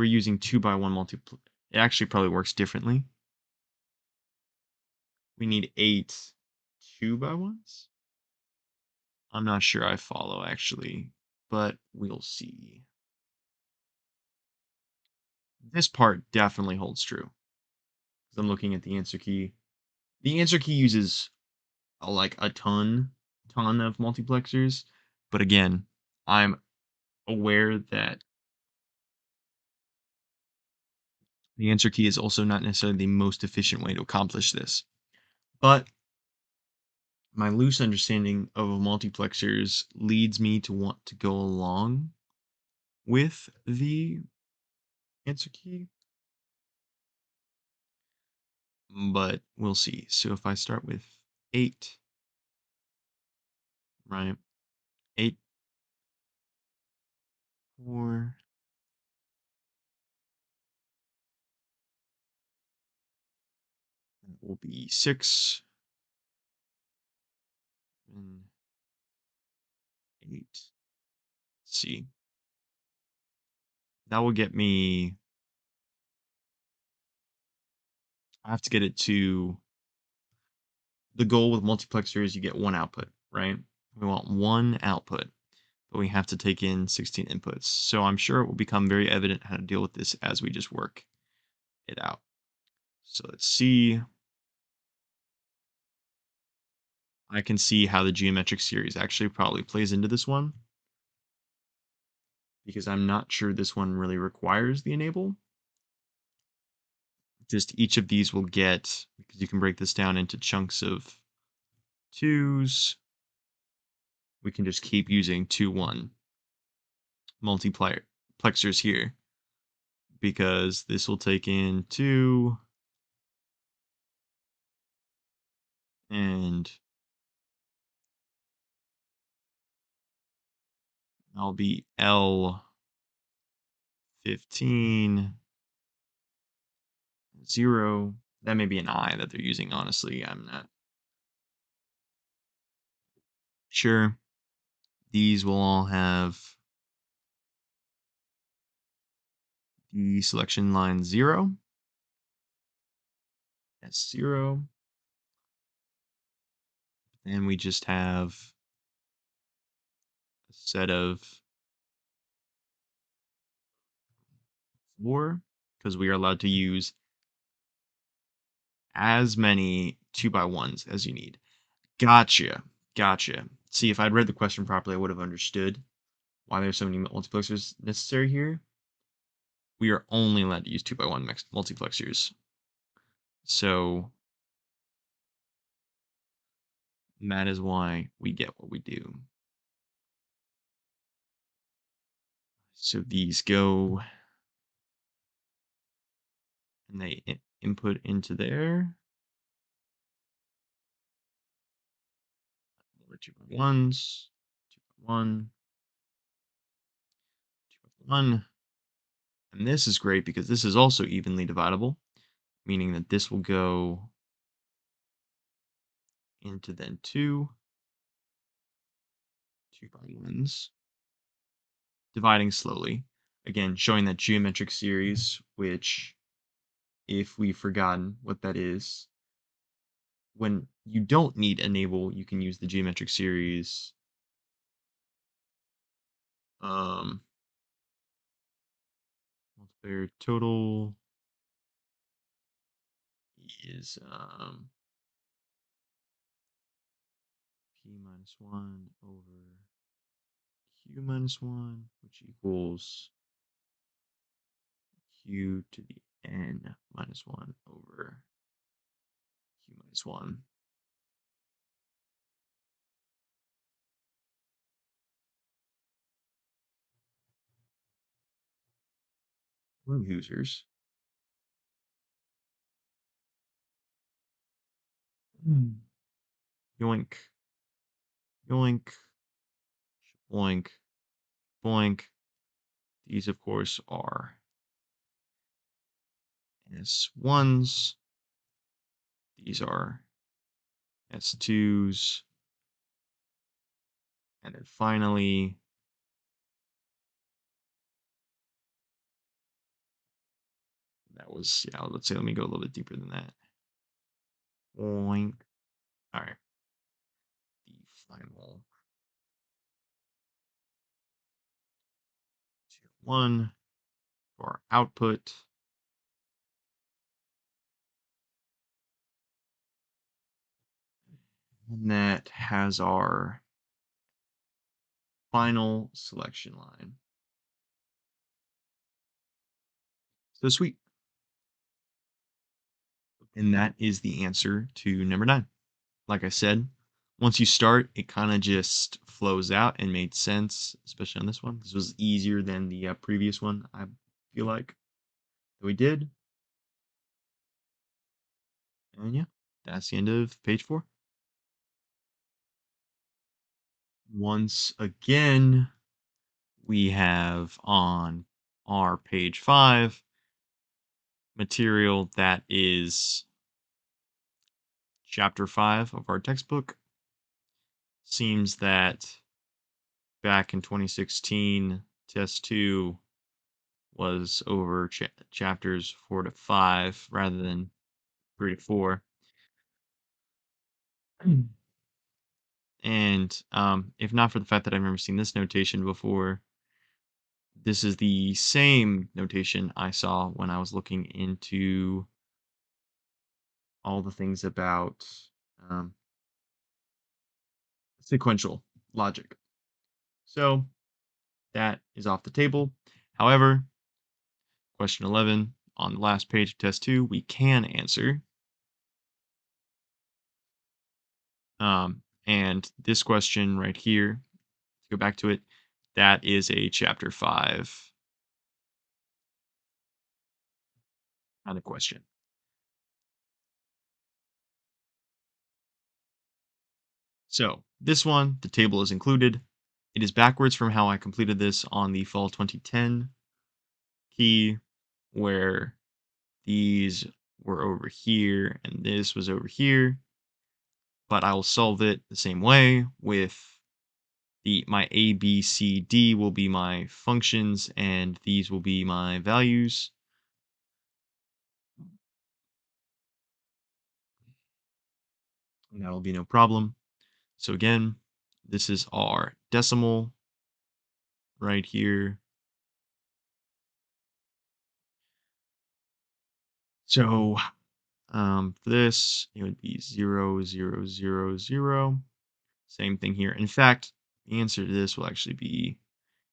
we're using 2x1 it actually probably works differently. We need 8 2x1s. I'm not sure I follow actually, but we'll see. This part definitely holds true. 'Cause I'm looking at the answer key. The answer key uses like a ton of multiplexers, but again, I'm aware that the answer key is also not necessarily the most efficient way to accomplish this. But my loose understanding of multiplexers leads me to want to go along with the answer key, but we'll see. So if I start with 8, right? 8, 4, that will be 6 and 8. Let's see. That will get me. I have to get it to the goal with multiplexer is you get one output, right? We want one output, but we have to take in 16 inputs. So I'm sure it will become very evident how to deal with this as we just work it out. So let's see. I can see how the geometric series actually probably plays into this one, because I'm not sure this one really requires the enable. Just each of these will get, because you can break this down into chunks of 2s, we can just keep using 2-1 multiplexers here, because this will take in 2 and I'll be L15 0. That may be an I that they're using, honestly. I'm not sure. These will all have the selection line 0, S0, and we just have a set of 4, because we are allowed to use as many 2x1s as you need. Gotcha. Gotcha. See, if I'd read the question properly, I would have understood why there's so many multiplexers necessary here. We are only allowed to use 2x1 multiplexers. So that is why we get what we do. So these go and they input into there. More 2x1s, 2x1, 2x1. And this is great because this is also evenly dividable, meaning that this will go into then 2x1s, dividing slowly. Again, showing that geometric series, which, if we've forgotten what that is, when you don't need enable, you can use the geometric series. Multiplier total is p minus 1 over q minus 1, which equals q to the n minus 1 over q minus 1. Blue users. Yoink. Yoink. Boink. Boink. These, of course, are S1s. These are S2s. And then finally, that was, yeah, let's say, let me go a little bit deeper than that. Oink. All right. The final 1 for our output. And that has our final selection line. So sweet. And that is the answer to number 9. Like I said, once you start, it kind of just flows out and made sense, especially on this one. This was easier than the previous one, I feel like, that we did. And yeah, that's the end of page 4. Once again, we have on our page 5 material that is chapter 5 of our textbook. Seems that back in 2016, test 2 was over chapters 4 to 5 rather than 3 to 4. And if not for the fact that I've never seen this notation before, this is the same notation I saw when I was looking into all the things about um, sequential logic. So that is off the table. However, question 11 on the last page of test 2, we can answer. And this question right here, go back to it, that is a chapter 5 kind of question. So this one, the table is included. It is backwards from how I completed this on the fall 2010 key, where these were over here and this was over here. But I will solve it the same way with my A, B, C, D will be my functions and these will be my values. And that'll be no problem. So again, this is our decimal right here. So for this, it would be 0, 0, 0, 0. Same thing here. In fact, the answer to this will actually be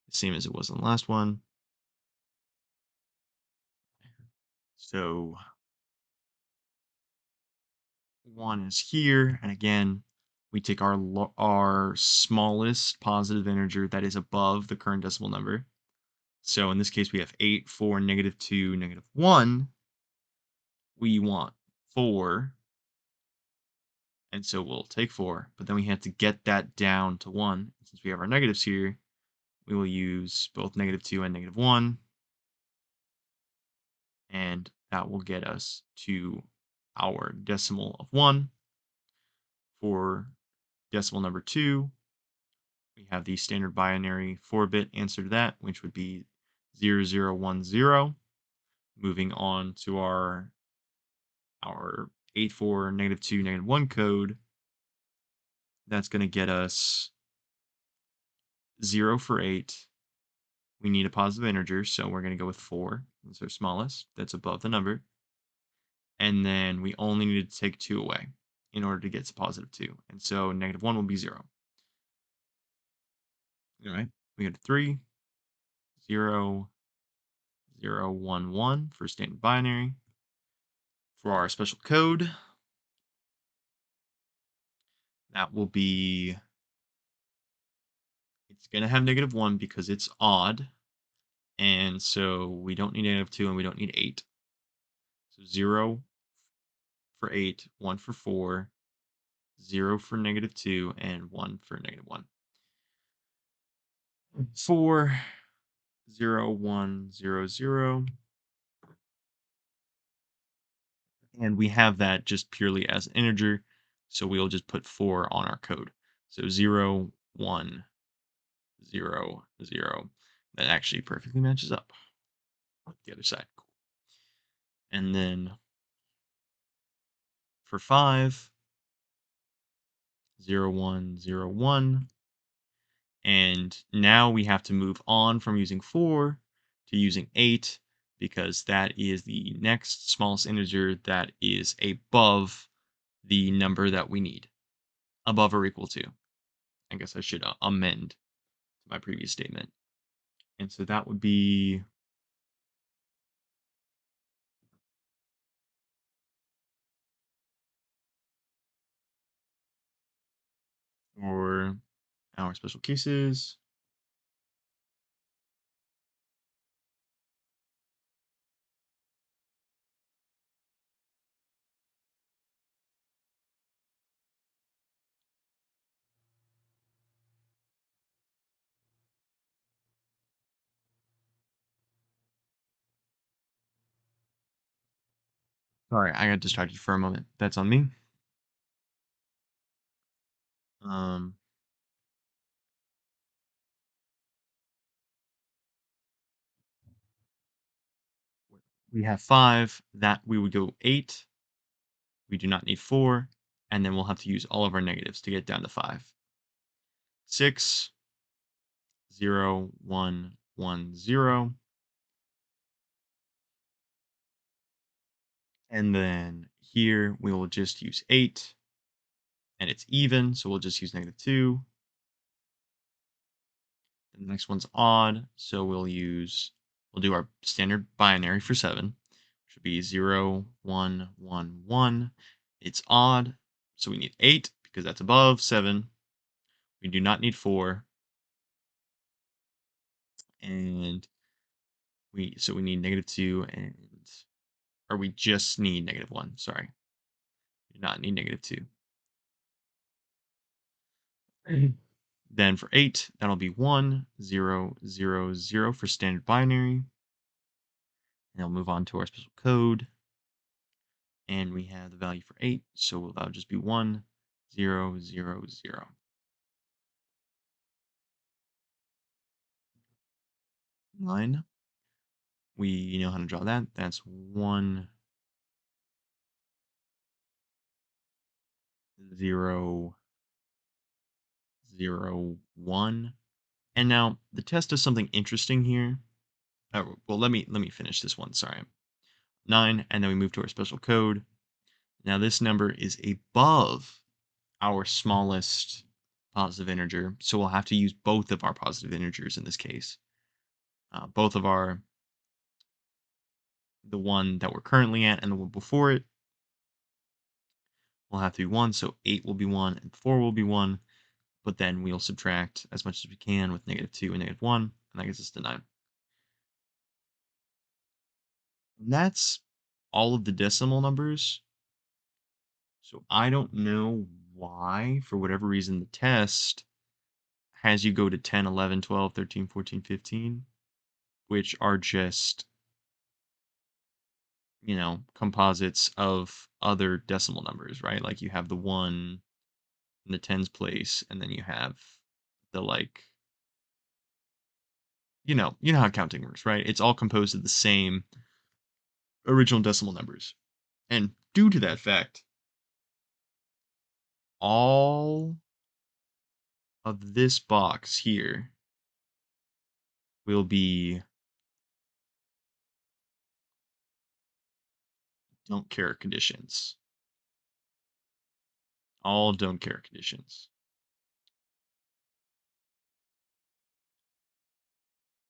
the same as it was in the last one. So 1 is here, and again, we take our smallest positive integer that is above the current decimal number. So in this case, we have 8, 4, -2, -1. We want 4, and so we'll take 4, but then we have to get that down to 1. Since we have our negatives here, we will use both -2 and -1, and that will get us to our decimal of 1. For decimal number 2, we have the standard binary 4-bit answer to that, which would be 0010. Moving on to our 84 -2 -1 code, that's going to get us 0 for 8. We need a positive integer, so we're going to go with 4. That's our smallest. That's above the number. And then we only need to take 2 away in order to get to positive 2. And so -1 will be 0. All right. We go to 3, 0, 0, 1, 1 for standard binary. For our special code, that will be, it's going to have -1 because it's odd. And so we don't need -2 and we don't need 8. So 0 for 8, 1 for 4, 0 for -2, and 1 for -1. 4, 0, 1, 0, 0. And we have that just purely as an integer. So we'll just put 4 on our code. So 0, 1, 0, 0. That actually perfectly matches up with the other side. And then for 5, 0, 1, 0, 1. And now we have to move on from using 4 to using 8 because that is the next smallest integer that is above the number that we need, above or equal to. I guess I should amend my previous statement. And so that would be for our special cases. Sorry, I got distracted for a moment. That's on me. Um, we have 5, that we would go 8. We do not need 4, and then we'll have to use all of our negatives to get down to 5. 6, 0, 1, 1, 0. And then here we will just use 8, and it's even, so we'll just use -2. The next one's odd, so we'll do our standard binary for 7, which would be 0, 1, 1, 1. It's odd, so we need 8 because that's above 7. We do not need 4, and we need -2 or we just need -1. Sorry, we do not need -2. Then for 8, that'll be 1, 0, 0, 0 for standard binary. And I'll move on to our special code. And we have the value for 8, so that'll just be 1, 0, 0, 0. 9, we know how to draw that. That's 1, 0, 0, 1. And now the test does something interesting here. Well, let me finish this one. Sorry. 9, and then we move to our special code. Now this number is above our smallest positive integer, so we'll have to use both of our positive integers in this case. Both of the one that we're currently at and the one before it will have to be 1, so 8 will be 1 and 4 will be 1, but then we'll subtract as much as we can with -2 and -1, and that gets us to 9. And that's all of the decimal numbers. So I don't know why, for whatever reason, the test has you go to 10, 11, 12, 13, 14, 15, which are just, composites of other decimal numbers, right? Like you have the 1 in the tens place, and then you have the like, you know how counting works, right? It's all composed of the same original decimal numbers. And due to that fact, all of this box here will be don't care conditions. All don't care conditions.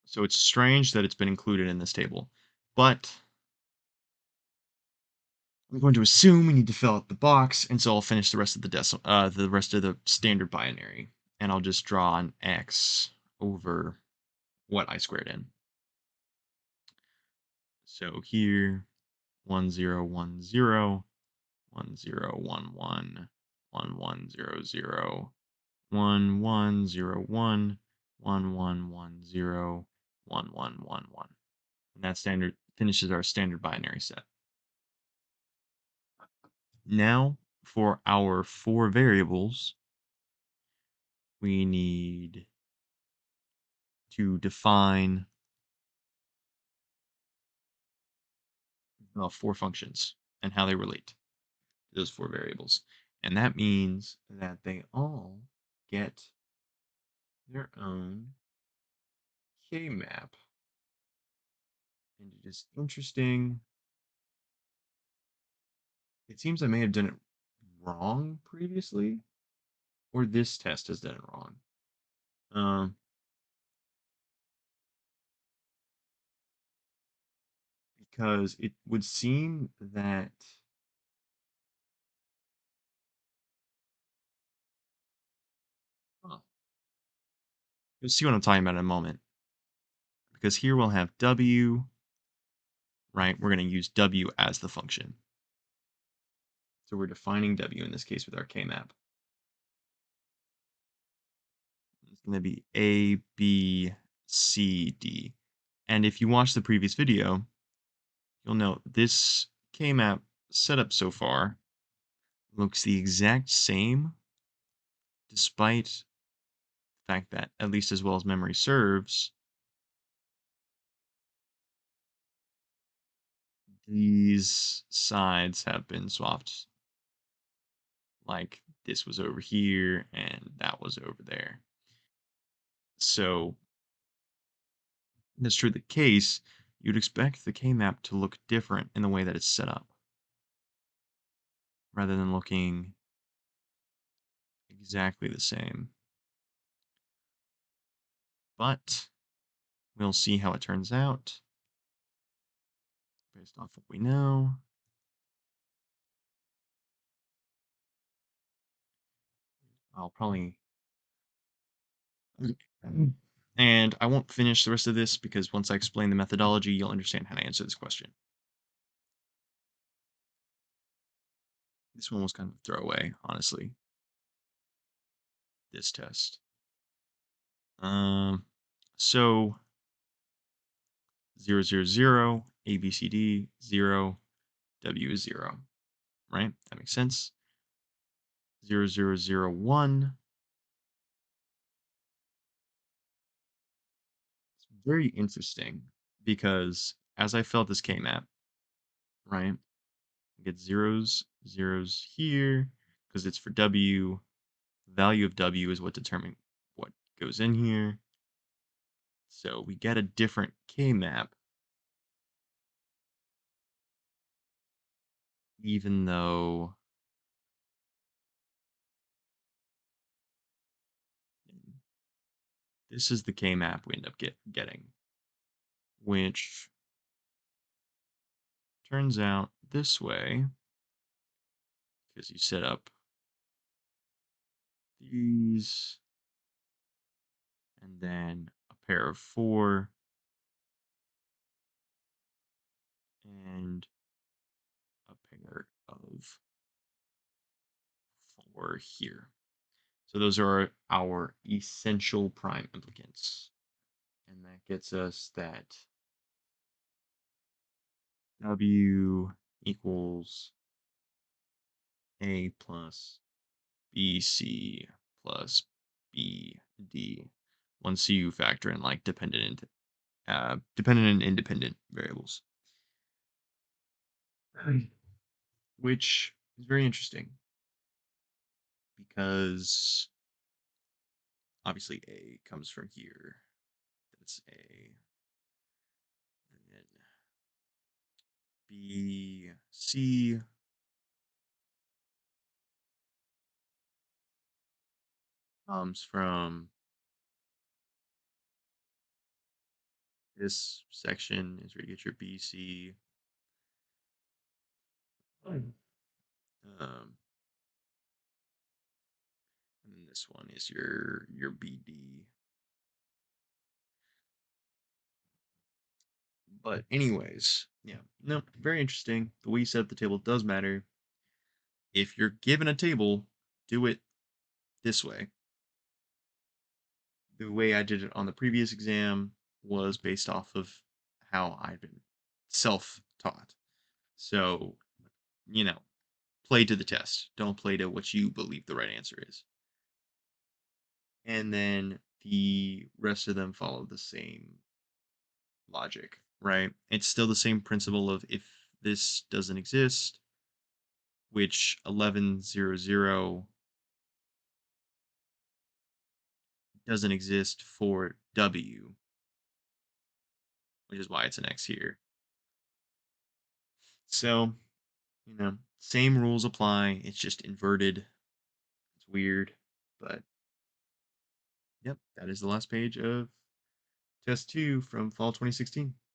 So it's strange that it's been included in this table. But I'm going to assume we need to fill out the box, and so I'll finish the rest of the rest of the standard binary, and I'll just draw an X over what I squared in. So here, 1, 0, 1, 0, 1, 0, 1, 1, 1, 1, 0, 0, 1, 1, 0, 1, 1, 1, 1, 0, 1, 1, 1, 1. And that standard finishes our standard binary set. Now, for our 4 variables, we need to define 4 functions and how they relate to those 4 variables. And that means that they all get their own K-map. And it is interesting. It seems I may have done it wrong previously, or this test has done it wrong. Um, because it would seem that huh, you'll see what I'm talking about in a moment. Because here we'll have W, right? We're going to use W as the function. So we're defining W in this case with our K-map. It's going to be A, B, C, D. And if you watch the previous video, you'll note this K-map setup so far looks the exact same, despite the fact that, at least as well as memory serves, these sides have been swapped. Like this was over here and that was over there. So that's true the case, you'd expect the K-map to look different in the way that it's set up, rather than looking exactly the same. But we'll see how it turns out based off what we know. I'll probably and I won't finish the rest of this because once I explain the methodology, you'll understand how to answer this question. This one was kind of a throwaway, honestly. This test. Um, so 0, 0, 0, A, B, C, D, 0, W is 0, right? That makes sense. 0, 0, 0, 1. It's very interesting because as I felt this K-map, right? I get zeros, zeros here because it's for W. Value of W is what determines what goes in here. So we get a different K-map, even though this is the K-map we end up getting, which turns out this way, because you set up these, and then a pair of 4, and a pair of 4 here. So those are our essential prime implicants. And that gets us that W equals A plus BC plus BD once you factor in like dependent and independent variables, which is very interesting because obviously A comes from here. That's A. And then B, C comes from this section is where you get your BC. Um, and then this one is your BD. But anyways, yeah, no, very interesting. The way you set up the table does matter. If you're given a table, do it this way. The way I did it on the previous exam was based off of how I've been self-taught. So, you know, play to the test. Don't play to what you believe the right answer is. And then the rest of them follow the same logic, right? It's still the same principle of if this doesn't exist, which 1100 doesn't exist for W, which is why it's an X here. So, same rules apply. It's just inverted. It's weird, but yep, that is the last page of test 2 from fall 2016.